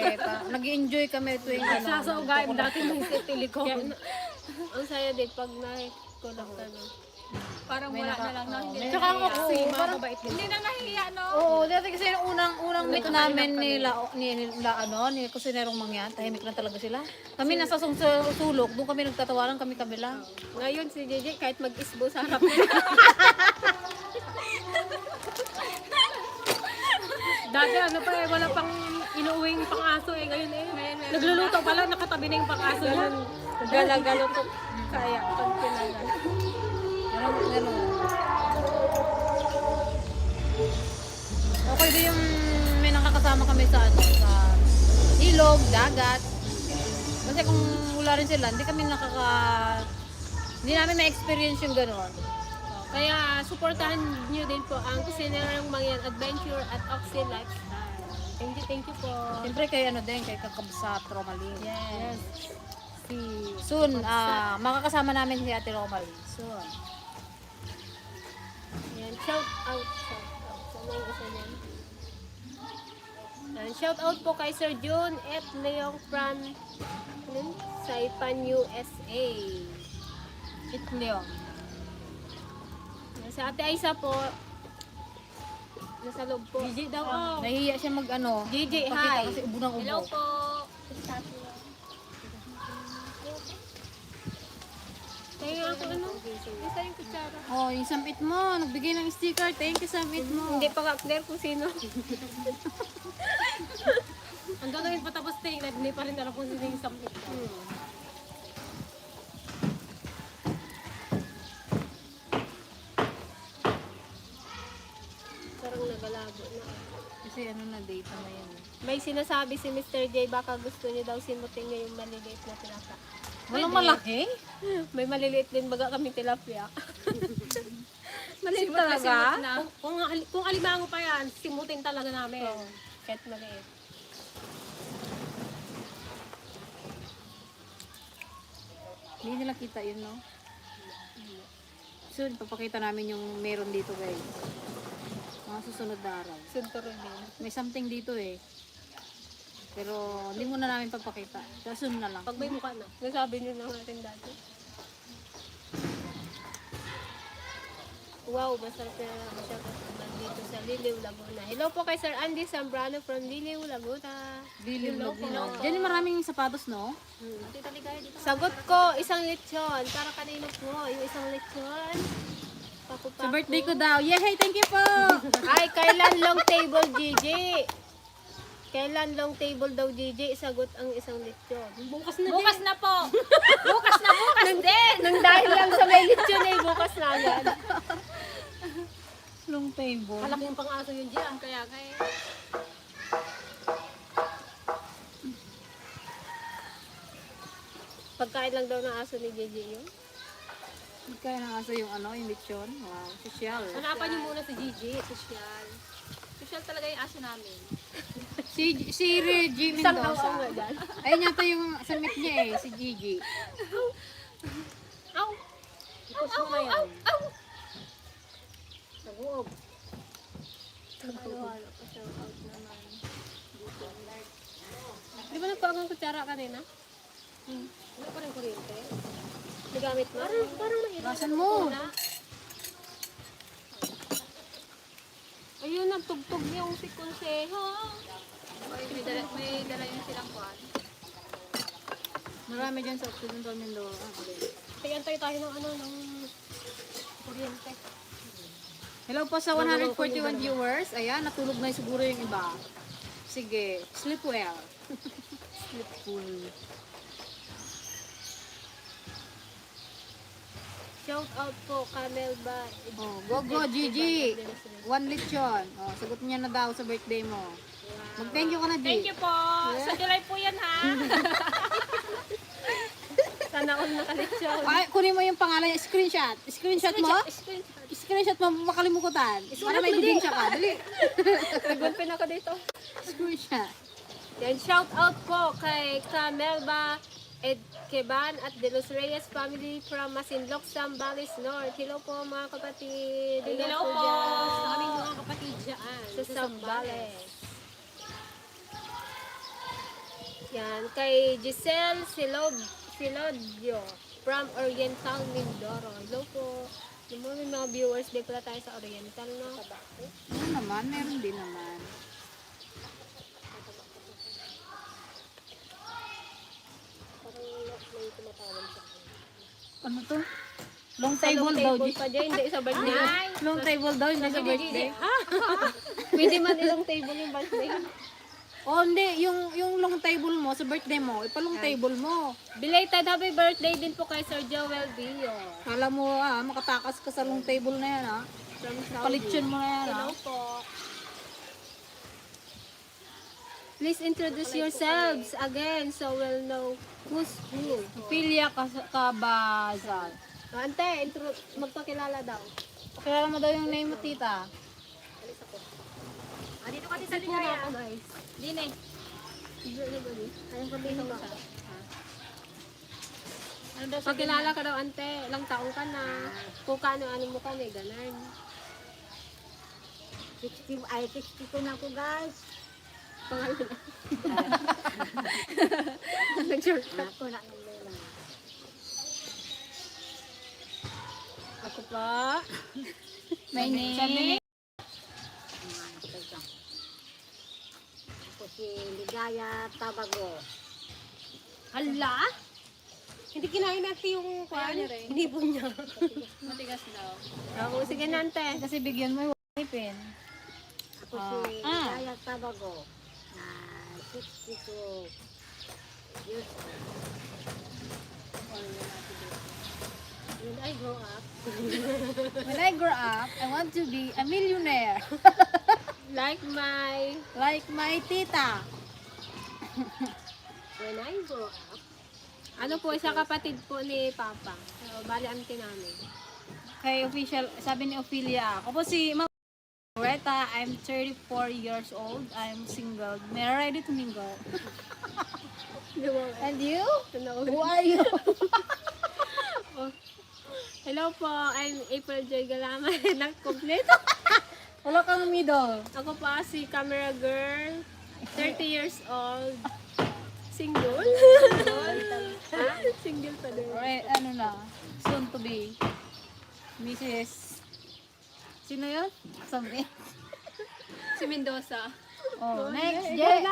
nag-enjoy kami tuwing ano. Sa ugaim dati may telecom. Ang saya din pag na-connect ka na. Parang wala na lang. No? Hindi Tsaka ang nahihiya. oxy, mababait din. Hindi na nahihiya, no? Oo, dati kasi yung unang meet namin ni kusinerong mangyan, tahimik na talaga sila. Kami nasa sulok, doon kami nagtatawanan, kami lang. Ngayon si JJ kahit mag-isbo sa harap niya. Dati ano pa eh, wala pang inuuwing pang-aso eh. Ngayon eh, nagluluto pala, nakatabi na yung pang-aso niya. Galagalot kaya pag kailangan. Ganun. Okay din yung may nakakasama kami sa ano, sa ilog, dagat. Kasi kung wala rin sila, hindi namin na-experience yung gano'n. Kaya supportahan nyo din po ang Kusinerong Mangyan Adventure at Oxy Lifestyle. Thank you po. Siyempre kay ano din, kay Kakabsat, Romalie. Yes. Soon, makakasama namin si Ate Romalie. Soon. Yan, shout out. Sana yung isa niyan. Yan, shout out po kay Sir June F. Leong from Saipan, USA. Itleo. Yan, sa Ate Aisa po, nasa loob po. Gigi daw oh. Nahihiya siya mag ano. Gigi, magpakita hi. Kasi ubo ng ubo. Hello po. Kaya ako ano, isa yung kutsara. Oh, yung samit mo. Nagbigay ng sticker. Thank you, samit mo. Hindi pa ka-clear kung sino. Hanggang ngayon patapos na hindi pa rin alam kung sino yung submit. Parang nagalabo na. Kasi ano na, data na yan. May sinasabi si Mr. J, baka gusto niya daw simutin niya yung maliliit na tilapia. Walang malaki? May maliliit din baga kami tilapia. Maliit Simot na, talaga? simot na. Kung alimango pa yan, simutin talaga namin. Kahit maliit. Hindi nila kita yun, no? Soon, papakita namin yung meron dito, guys. Mga susunod na araw. Sunturon din. May something dito eh. Pero hindi muna namin papakita. Soon na lang. Pag may mukha na. Nasabi niyo na natin dati. Wow, masarap na masarap dito sa Liliw, Laguna. Hello po kay Sir Andy Zambrano from Liliw, Laguna. Dilim Hello na po. dilim. Diyan yung maraming sapatos, no? Tita Ligaya dito. Sagot ko, isang lechon. Para kanino po, yung isang lechon. Paku-paku. Sa birthday ko daw. Yay! Thank you po! Ay, kailan long table, Gigi? Kailan long table daw, Gigi? Isagot ang isang lechon. Bukas na Bukas na po. Bukas na, bukas din. Nang dahil lang sa may lechon eh, bukas na agad. Long table. Malaki yung pang-aso yun dyan. Kaya kaya. Pagkain lang daw ng aso ni Gigi yun. Kaya na aso yung ano, yung lechon. Wow, social. Hanapan niyo muna si Gigi. Social. Social talaga yung aso namin. Si Reggie Isang aw Mendoza. nga dyan. Ayun yata yung samit niya eh, si Gigi. Aw! I-push mo na yan. Naguog. Halo-halo pa shout out naman. Di ba nagpagang kutsara kanina? Wala pa rin kuryente. Nagamit mo? Parang mahirap. Basan mo. Ayun, nagtugtog yung si Consejo. May dala yung silang kwan. Marami dyan sa Occidental Mindoro. Tigantay tayo ng ano, ng kuryente. Hello po sa 141 viewers. Ayan, natulog na siguro yung iba. Sige, sleep well. Sleep full. Shout out po, Camel ba? Oh, go, Gigi. 1 lechon. Oh, sagot niya na daw sa birthday mo. Mag-thank you ka na, G. Thank you po. Sa July po yan ha. Sana all nakalitsyon. Ay, kunin mo yung pangalan niya. Screenshot. Screenshot mo? Screenshot mo, makalimutan. Para may ebidensya ka. Dali. Nagulpin ako dito. Screenshot. Yan, shout out po kay Camelba Edkeban at De Los Reyes family from Masinloc, Zambales North. Hello po mga kapatid. Hello po. dyan. Sa aming mga kapatid dyan. Sa Zambales. Yan, kay Giselle Silodio from Oriental Mindoro. Hello po. Yung mga viewers, di pala tayo sa Oriental, no? Ano naman, meron din naman. Ano to? Long table daw, G. Pa dyan, hindi sa birthday. Long table daw, hindi sa birthday. Pwede man ilang table yung birthday. Oh, hindi. Yung long table mo sa birthday mo, ipalong table mo. Belated happy birthday din po kay Sir Joel Dio. Kala mo, makatakas ka sa long table na yan, From Saudi. Palitsin mo na yan, Hello po. Please introduce yourselves again so we'll know who's who. Pilia Kabazal. Ante, magpakilala daw. Pakilala mo daw yung name mo, tita. Dito ka sa Hindi na ako, guys. Din eh. Ayun ko dito ka. Ano daw Pakilala ka daw, ante. Ilang taong ka na. Kung kaano-ano mo kami, ganun. 60 ko na ako, guys. Pangalan na. Nag-shortcut. Ako na ng lela. Ako pa. My name. Ako si Ligaya Tabago. Hala? Hindi kinain natin yung kwan. Inibon niya. Matigas daw. Ako, sige na, ante. Kasi bigyan mo yung ipin. Ako si Ligaya Tabago. Na 62 years old. When I grow up, When I grow up, I want to be a millionaire. like Like my tita. when I grow up, ano po, isa kapatid po ni Papa. So, bali auntie namin. Kay official, sabi ni Ophelia, ako po si Ma'am Greta, I'm 34 years old. I'm single. Ready to mingle. And you? Who are you? Hello po, I'm April Joy Galama. Nag-complete. Wala kang middle. Ako po si camera girl, 30 years old. Single? Single pa din. Right, ano na, soon to be. Mrs. Sino yun? Sabi. Si Mendoza. Oh, next, Jay.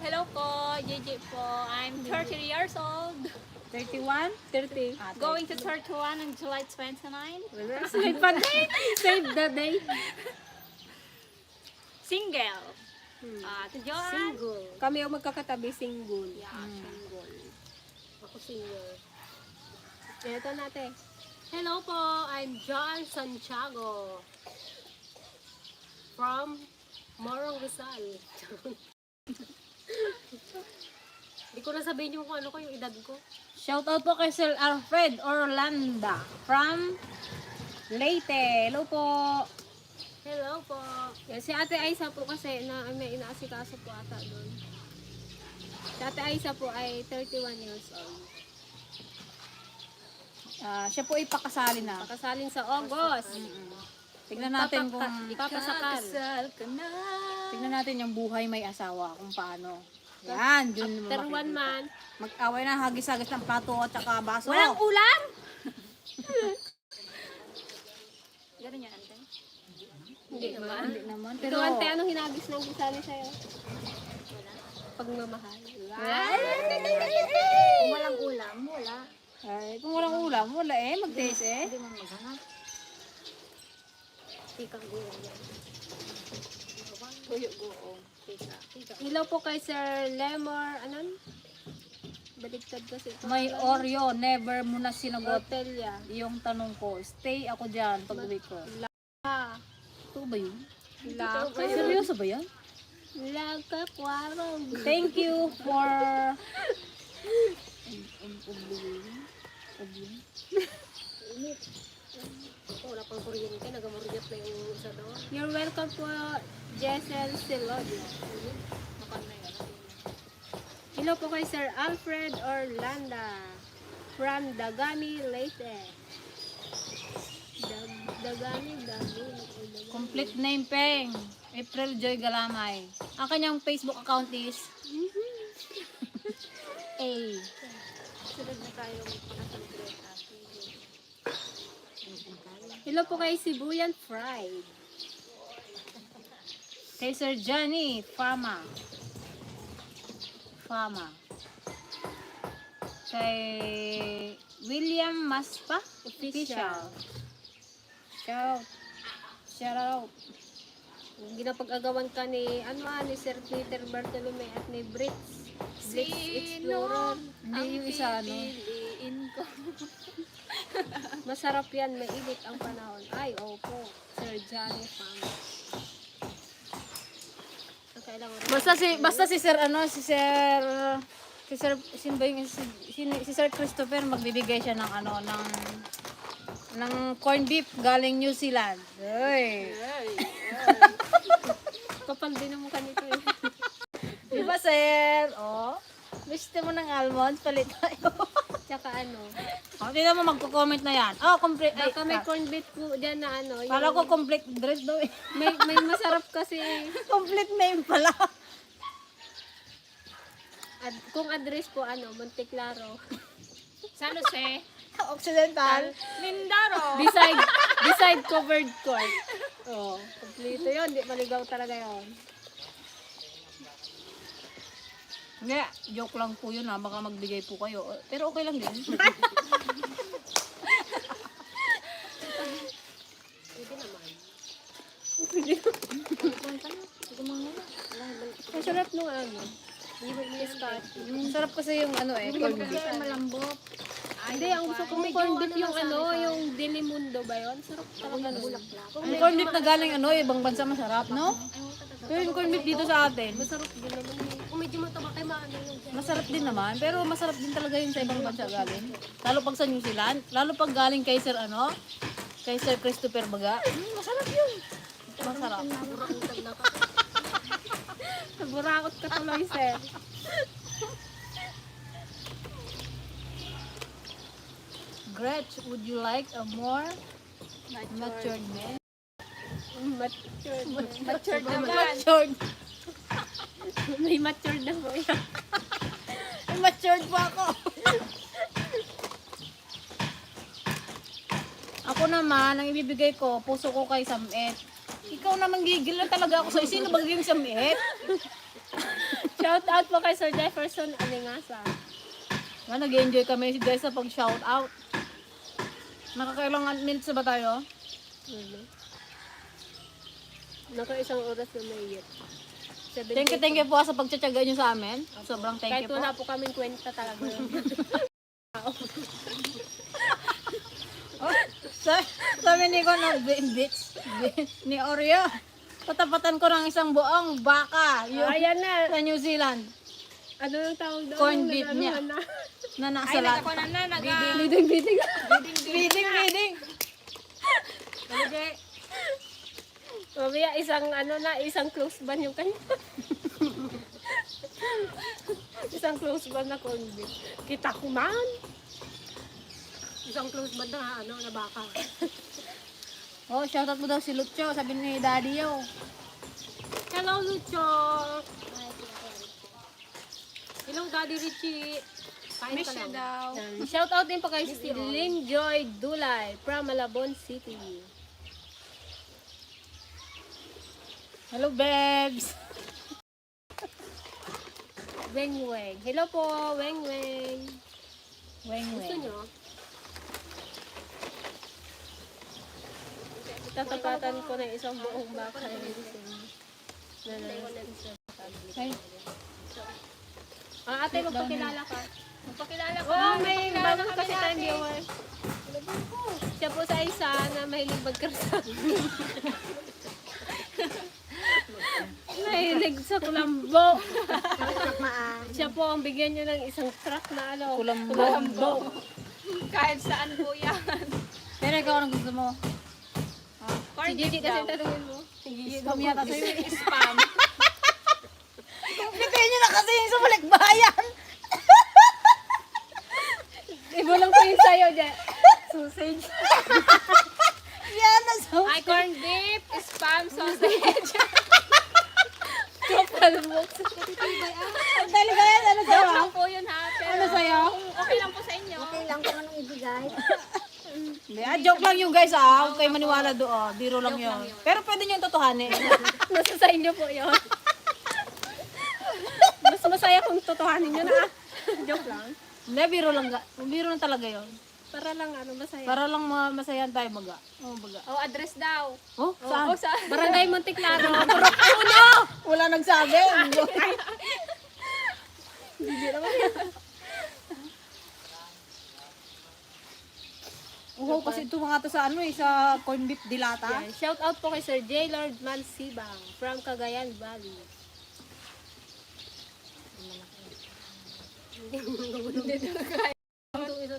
Hello po, JJ po. I'm 30 years old. 31? 30. Going to 31 on July 29. Save pa din. Save the date. Single. To Joanne. Single. Kami ang magkakatabi single. Yeah, single. Ako single. Ito natin. Hello po, I'm John Santiago. From Morong Rizal. Hindi ko na sabihin yung kung ano ko, yung edad ko. Shout out po kay Sir Alfred Orlanda from Leyte. Hello po. Hello po. Yan, si Ate Aisa po kasi na may inaasikaso po ata doon. Si Ate Aisa po ay 31 years old. Siya po ipakasali na. Pakasalin sa August. Tignan natin kung Papasakal. tignan natin yung buhay may asawa kung paano. Yan, dun mo After 1 makikita. month. Mag-away na hagis-hagis ng plato at saka baso. Walang ulam? Ganun yan, ante. Hindi naman. Hindi naman. Ito Pero, ante, anong hinagis ng gisali sa'yo? Pagmamahal. Kung walang ulam, wala. ay, kung walang ulam, wala mag-taste Hindi mo maghanap. Tikang gulay yan. Hello po kay Sir Lemor, Baliktad kasi ito. May Oreo, never mo na sinagot Otelia. yung tanong ko. Stay ako dyan pag uwi ko. Ah, Ito ba yun? Laka. Seryoso ba yan? Laka kwarong. Thank you for... Wala pang kuryente, nagamuryot na yung isa doon. You're welcome po, Jessel Silodio. Hello po kay Sir Alfred Orlanda from Dagami, Leyte. Dagami. Complete name, Peng. April Joy Galamay. Ang kanyang Facebook account is... A. Sunod na tayo magpaka-celebrate ate. Hello po kay Sibuyan Fried. Kay Sir Johnny Fama. Kay William Maspa Official. Shout out. Ginapag-agawan ka ni ni Sir Peter Bartolome at ni Blitz Explorer. Hindi yung isa, ano? Masarap yan, mainit ang panahon. Ay, opo. Sir Johnny Fama. Basta si Sir sino ba yung si Sir Christopher magbibigay siya ng ng corned beef galing New Zealand. Ay. Kapal din naman kanito eh. Di ba, Sir? Oh. Gusto mo ng almonds? Palit tayo. Tsaka Tingnan mo, magko-comment na yan. Oh, complete. Ay, baka may corned beef po dyan na yung, Kala ko complete dress daw eh. may masarap kasi. Complete name pala. Kung address po Monteclaro. San Jose, Occidental. Mindaro. Beside covered court. Oh, kompleto yun. Di maligaw talaga yun. Hindi, joke lang po yun ha. Baka magbigay po kayo. Pero okay lang din. Masarap nung Sarap kasi yung corned beef. Malambot. Hindi, ang gusto ko may corned beef yung yung Dilimundo ba yun? Sarap talaga nun. Yung corned beef na galing ibang bansa masarap, no? Pero yung corned beef dito sa atin, Masarap din naman eh. Kung medyo mataba kayo, maano yung masarap din naman. Pero masarap din talaga yun sa ibang bansa galing. Lalo pag sa New Zealand, lalo pag galing kay Sir kay Sir Christopher Baga. Masarap yun. Masarap. Naburakot ka tuloy, sir. Gretch, would you like a more matured man? Matured naman. Matured. May matured na po yan. Matured po ako. Ako naman, ang ibibigay ko, puso ko kay Samet. Ikaw naman gigil na talaga ako sa'yo. Sino ba yung Samet? Shout out po kay Sir Jefferson Alingasa. Nag-enjoy kami guys sa pag-shout out. Nakakailangan minutes ba tayo? Naka-isang oras na may yet. Thank you po sa pagtsatsaga nyo sa amin. Sobrang thank Kahit you po. wala po kaming kwenta talaga yun. Sabi ni ko ng bitch ni Oreo. Tatapatan ko ng isang buong baka. Yung Ayan na. sa New Zealand. Ano yung tawag doon? Corned beef niya. Na nasa lahat. Bidding. Bidding. Mamaya isang close ban yung kanya. Isang close ban na corned beef. Kita ko man. isang close band na baka. Oh, shoutout mo daw si Lucho. Sabi ni Daddy yo. Hello, Lucho. Hello, Daddy Richie. Kain ka lang. Shout out din pa kay Lynn Joy Dulay from Malabon City. Hello, babes. Weng Weng. Hello po, Weng Weng. Gusto nyo? Tatapatan ko na isang buong baka. Ay, Ate, magpakilala ka. Pakilala ko. Oo, may bago kasi tayong viewers. Siya po sa isa na mahilig magkarsa. Mahilig sa kulambo. Siya po ang bigyan niyo ng isang truck na ano. Kulambo. Kahit saan po yan. Pero ikaw, anong gusto mo? Si Gigi kasi tanungin mo. Spam yata sa'yo. Spam. Kumplitin nyo na kasi yung sa balikbayan. Ibo lang po yung sayo dyan. Sausage. Yan na so. Ay, corn dip, spam, sausage. Kapal box. Ang dali ka yan. Ano sa'yo? Joke lang po yun ha. Pero Ano sa'yo? kung okay lang po sa inyo. Hindi, joke lang yung guys Huwag kayo maniwala doon. Biro lang yun. Pero pwede nyo yung totohanin. Nasa sa inyo po yun. Mas masaya kung totohanin nyo na. Joke lang. Hindi, biro lang. Biro lang talaga yun. Para lang ano, masaya. Para lang masayan tayo baga. Oh, baga. Oh, address daw. Oh, saan? Oh, sa Barangay Monteclaro. Wala nagsabi. Kasi ito mga to sa ano sa corn beef dilata. Yan. Shout out po kay Sir J. Lord Mansibang from Cagayan Valley.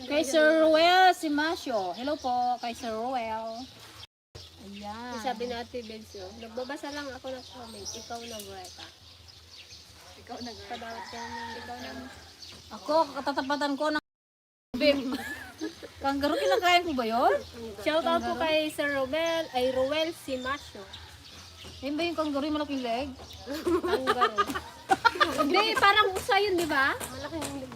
Kay Sir Ruel Simasio. Hello po kay Sir Ruel. Ayan. Sabi ni Ate Benzo, nagbabasa lang ako ng comment. Ikaw na, Greta. ikaw na girl. Padawat ka ng ikaw na. Ako, katatapatan ko ng beef. Kangaroo, kinakain ko ba yun? Shout out po kay Sir Ruel Simasio. Yun ba yung kangaroo yung malaking leg? Kanggaro. Hindi, parang usa yun, di ba?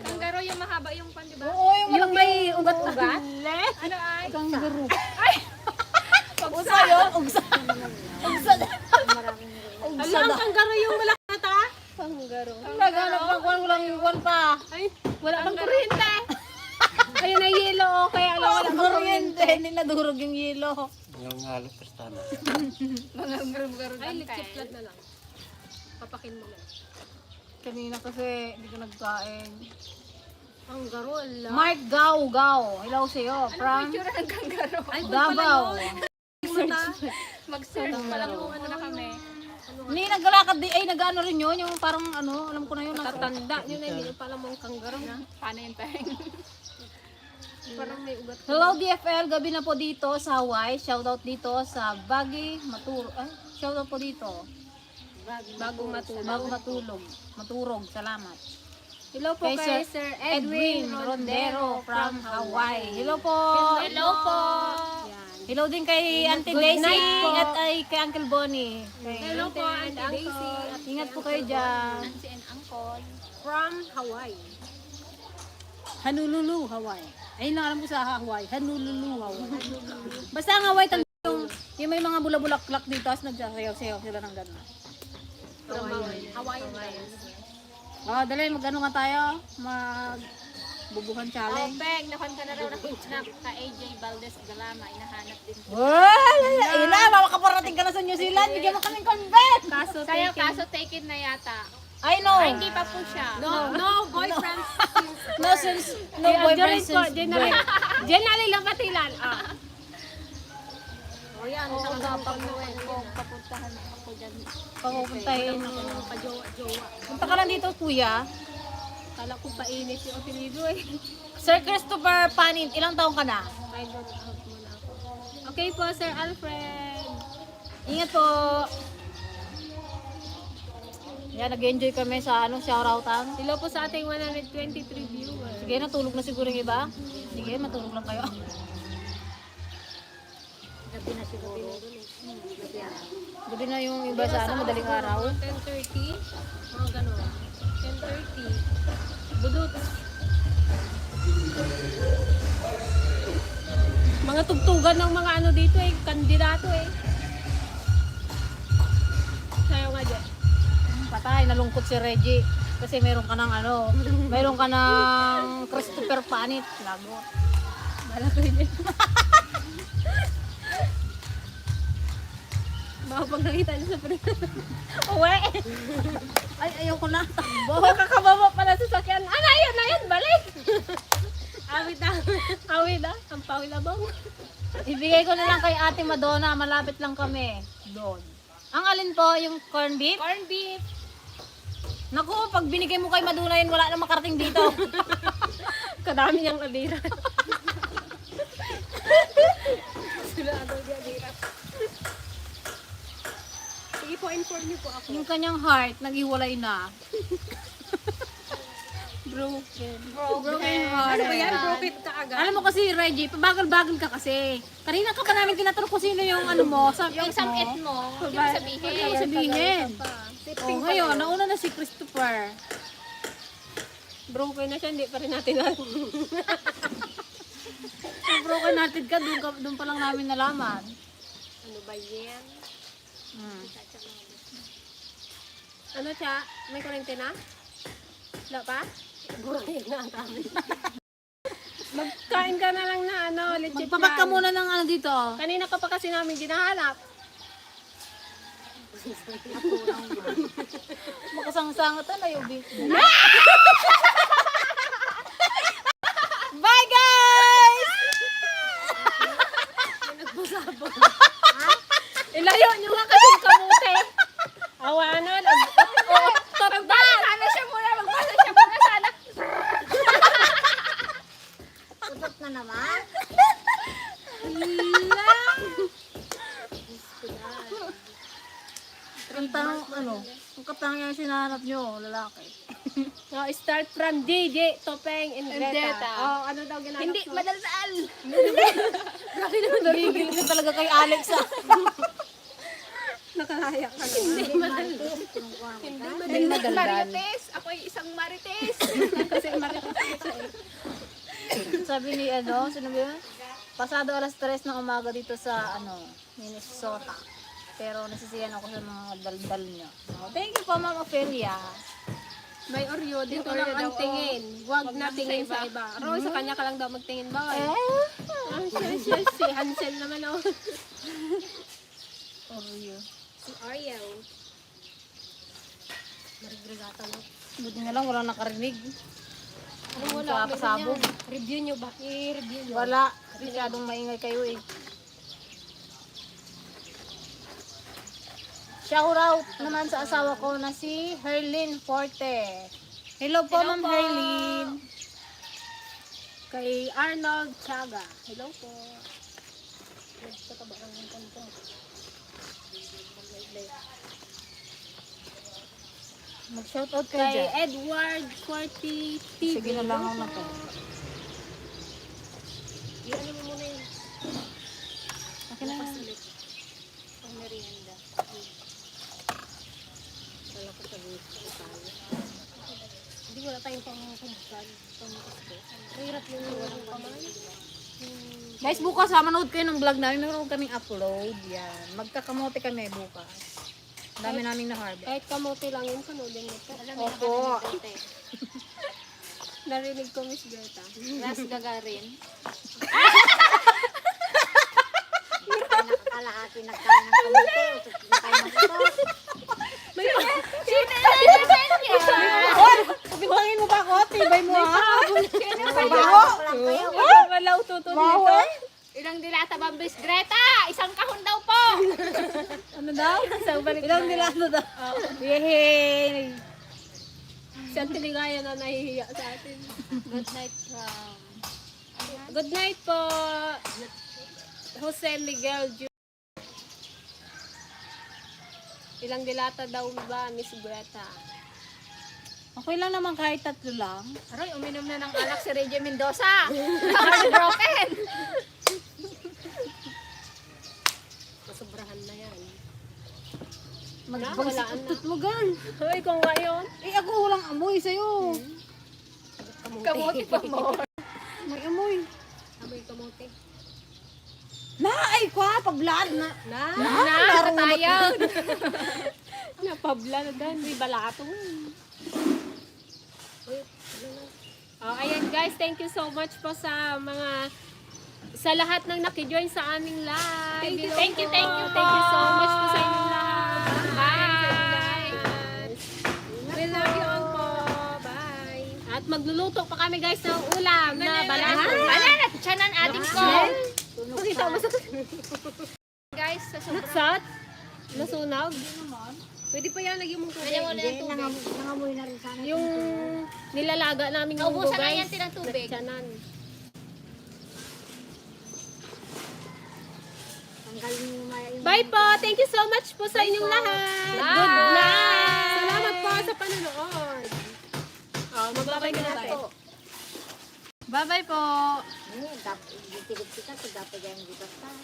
Kanggaro yung mahaba yung pan, di ba? Oo, Yung may ugat-ugat. Ano ay? kangaroo. Ugsa yun? Ugsa. Ugsa. Alam, ang kanggaro yung malaki mata. Kanggaro. Naghanap lang ko walang iwan pa. Ay, wala bang kuryente. Ayun na yelo, oh, kaya alam wala bang Kuryente. Hindi nadurog yung yelo. Yung halos prestado. Mga garug-garug Ay, ang lechip kain. flat na lang. Papakin mo na. Kanina kasi hindi ko nagkain. Kanggaro, ala. Mark Gao. Hello sa'yo. From Picture ng kanggaro. Ay, Davao. Mag-search pa lang kung ano na kami. Hindi, naglalakad di. Ay, nag-ano rin yun. Yung parang ano, alam ko na yun. tatanda yun ay hindi pa alam mong kanggaro na. Paano yung peng? Parang may ugat. Hello DFL, gabi na po dito sa Hawaii. Shoutout dito sa Bagi Maturo. Ay, shoutout po dito. Bagong matulog. Bago maturog. Salamat. Hello po Kay kay Sir Sir Edwin Rondero from Hawaii. Hello po. Hello po. Yan. Hello din kay Auntie Good Daisy night po. at ay kay Uncle Bonnie. Hello po, Auntie Daisy. Ingat po kayo dyan. Nancy and Uncle. From Hawaii. Honolulu, Hawaii. Ayun lang alam ko sa Hawaii. Honolulu, Hawaii. Basta ang Hawaii, yung may mga bulabulaklak dito, tapos nagsasayaw-sayaw sila ng gano'n. Hawaii. Oh, dali, mag-ano nga tayo? Bubuhan Oh, challenge. peng, nakanta na raw na ka AJ Valdez Galama. Inahanap din po. Ayun na, makaparating ka na sa New Zealand. Bigyan mo kaming convert. Kaso Kaya taken. kaso taken na yata. I know. Ay, hindi pa po siya. No boyfriend. No since, no boyfriend since Generally, birth. generally lang patilan. Ah. O yan, isang gapag-uwi ko. Papuntahan ako dyan. Papupuntahin. Pajowa-jowa. Punta ka lang dito, kuya. Kala ko painit yung apelido eh. Sir Christopher Panin, ilang taong ka na? Find out muna ako. Okay po, Sir Alfred. Ingat po. Yan, nag-enjoy kami sa shoutoutan. Hello po sa ating 123 viewers. Sige, natulog na siguro yung iba. Sige, matulog lang kayo. Gabi na yung iba sa madaling araw. 10:30. Mga gano'n. 10:30. Budot. Mga tugtugan ng mga ano dito eh. Kandidato eh. Sayo nga dyan. Patay, nalungkot si Reggie. Kasi meron ka ng meron ka ng Christopher Panit. Lago. Malaki din. Baka pag nakita niyo sa pre. Uwe! Ay, ayoko na. Takbo. Kakababa pala sa sakyan. Ano yun? Balik! ilabang. Ibigay ko na lang kay Ate Madonna. Malapit lang kami. Doon. Ang alin po, yung corned beef? Corn beef. Naku, pag binigay mo kay Madonna yun, wala na makarating dito. Kadami niyang alira. Sila ano di alira. Sige po, inform niyo po ako. Yung kanyang heart, nag-iwalay na. Broken. Broken heart. Ano ba yan? Broken ka agad? Alam mo kasi, Reggie, pabagal-bagal ka kasi. Kanina ka pa namin tinatanong kung sino yung ano mo, Yung samit mo, yung sabihin. Huwag mo sabihin. Oh, ngayon, nauna na si Christopher. Broken na siya, hindi pa rin natin alam. Kung broken hearted ka, doon pa lang namin nalaman. Ano ba yan? Hmm. Ano siya? May kurente na? Wala pa? Buray na ang kami. Magkain ka na lang na ano, legit Magpabak ka yan. muna ng ano dito. Kanina ka pa kasi namin ginahanap. Makasangsangot na yung beef. Bye guys! Ilayo nyo nga kasi yung kamote. Awanan. Sana siya muna, magbasa siya muna sana. Utot na naman. Ang tanong, ano? Ang katangyang sinahanap nyo, lalaki. No, start from DJ, Topeng, and Greta. Greta. Oh, ano daw ginanap Hindi, mo? madaldal. Gigil ka talaga kay Alex ah. Nakahaya ka na. Hindi madaldal. Hindi, Marites. Ako ay isang Marites. Kasi marites siya eh. Sabi ni ano, sino ba yun? Pasado alas 3 ng umaga dito sa ano, Minnesota. Pero nasisiyan ako sa mga daldal nyo. Oh, thank you po, Ma'am Ophelia. May Oreo, dito lang ang tingin. Huwag na tingin sa iba. Roy, sa kanya ka lang daw magtingin, boy. Ah, siya, si Hansel naman, oh. Oreo. Si Oreo. Marigregata, no? Buti na lang, walang nakarinig. Ano Sa pasabog. Review nyo ba? I-review nyo. Wala. Masyadong maingay kayo eh. Shout out naman sa asawa ko na si Herlin Forte. Hello po, Ma'am Herlin. Kay Arnold Chaga. Hello po. Mag-shout out kayo Kay dyan. Edward 40 TV. Sige na lang ako na to. Ano mo muna yun? Okay na lang. Pang merienda. Hindi wala tayong pang-pagkan. Mahirap yung walang kamay. Guys, bukas ha, manood kayo ng vlog namin. Meron kaming upload. Yan. Magkakamote kami bukas. Ang dami naming na-harvest. Kahit kamote lang yun, panoodin mo po. Opo. Narinig ko, Miss Greta. Ras Gagarin. Nakakalahati nagkain ng kamote. Nakain ng kamote. Bintangin mo ba ako? Tibay mo ha? Wala ututo dito. Ilang dilata ba, Miss Greta? Isang kahon daw po. Ano daw? Isang balik Ilang nilato daw? Yehey! Si Auntie Ligaya na nahihiya sa atin. Good night from... Good night po, Jose Miguel Jr. Ilang dilata daw ba, Miss Greta? Okay lang naman kahit 3 lang. Aroy, uminom na ng alak si Reggie Mendoza. Broken. Masobrahan na yan. Magbagsit mo gan. Hoy, kung ngayon, Eh ako walang amoy sa'yo. Kamuti pa mo. May amoy. amoy kamote. Ay kwa, pag-blood na. Nakatayag. Napabla na dan, may balato. Oh, ayan guys, thank you so much po sa lahat ng nakijoin sa aming live. Thank you po. Thank you so much po sa inyong lahat. Bye. We love you all po. Bye. At magluluto pa kami guys ng ulam na banana. Banana, tiyanan atin ko. Pakita mo sa Guys, sa sobrang. naksat. Nasunog. Pwede pa yan, lagyan mong tubig. Nangamoy na rin sana. Yung nilalaga namin yung Naubusan na guys. yan ng tubig. Tiyanan. Tanggalin mo yung Bye po! Thank you so much po sa inyong lahat! Good night! Salamat po sa panonood! Oh, magbabay ka natin. Bye-bye po. dapat, dapat yan, dapat yan.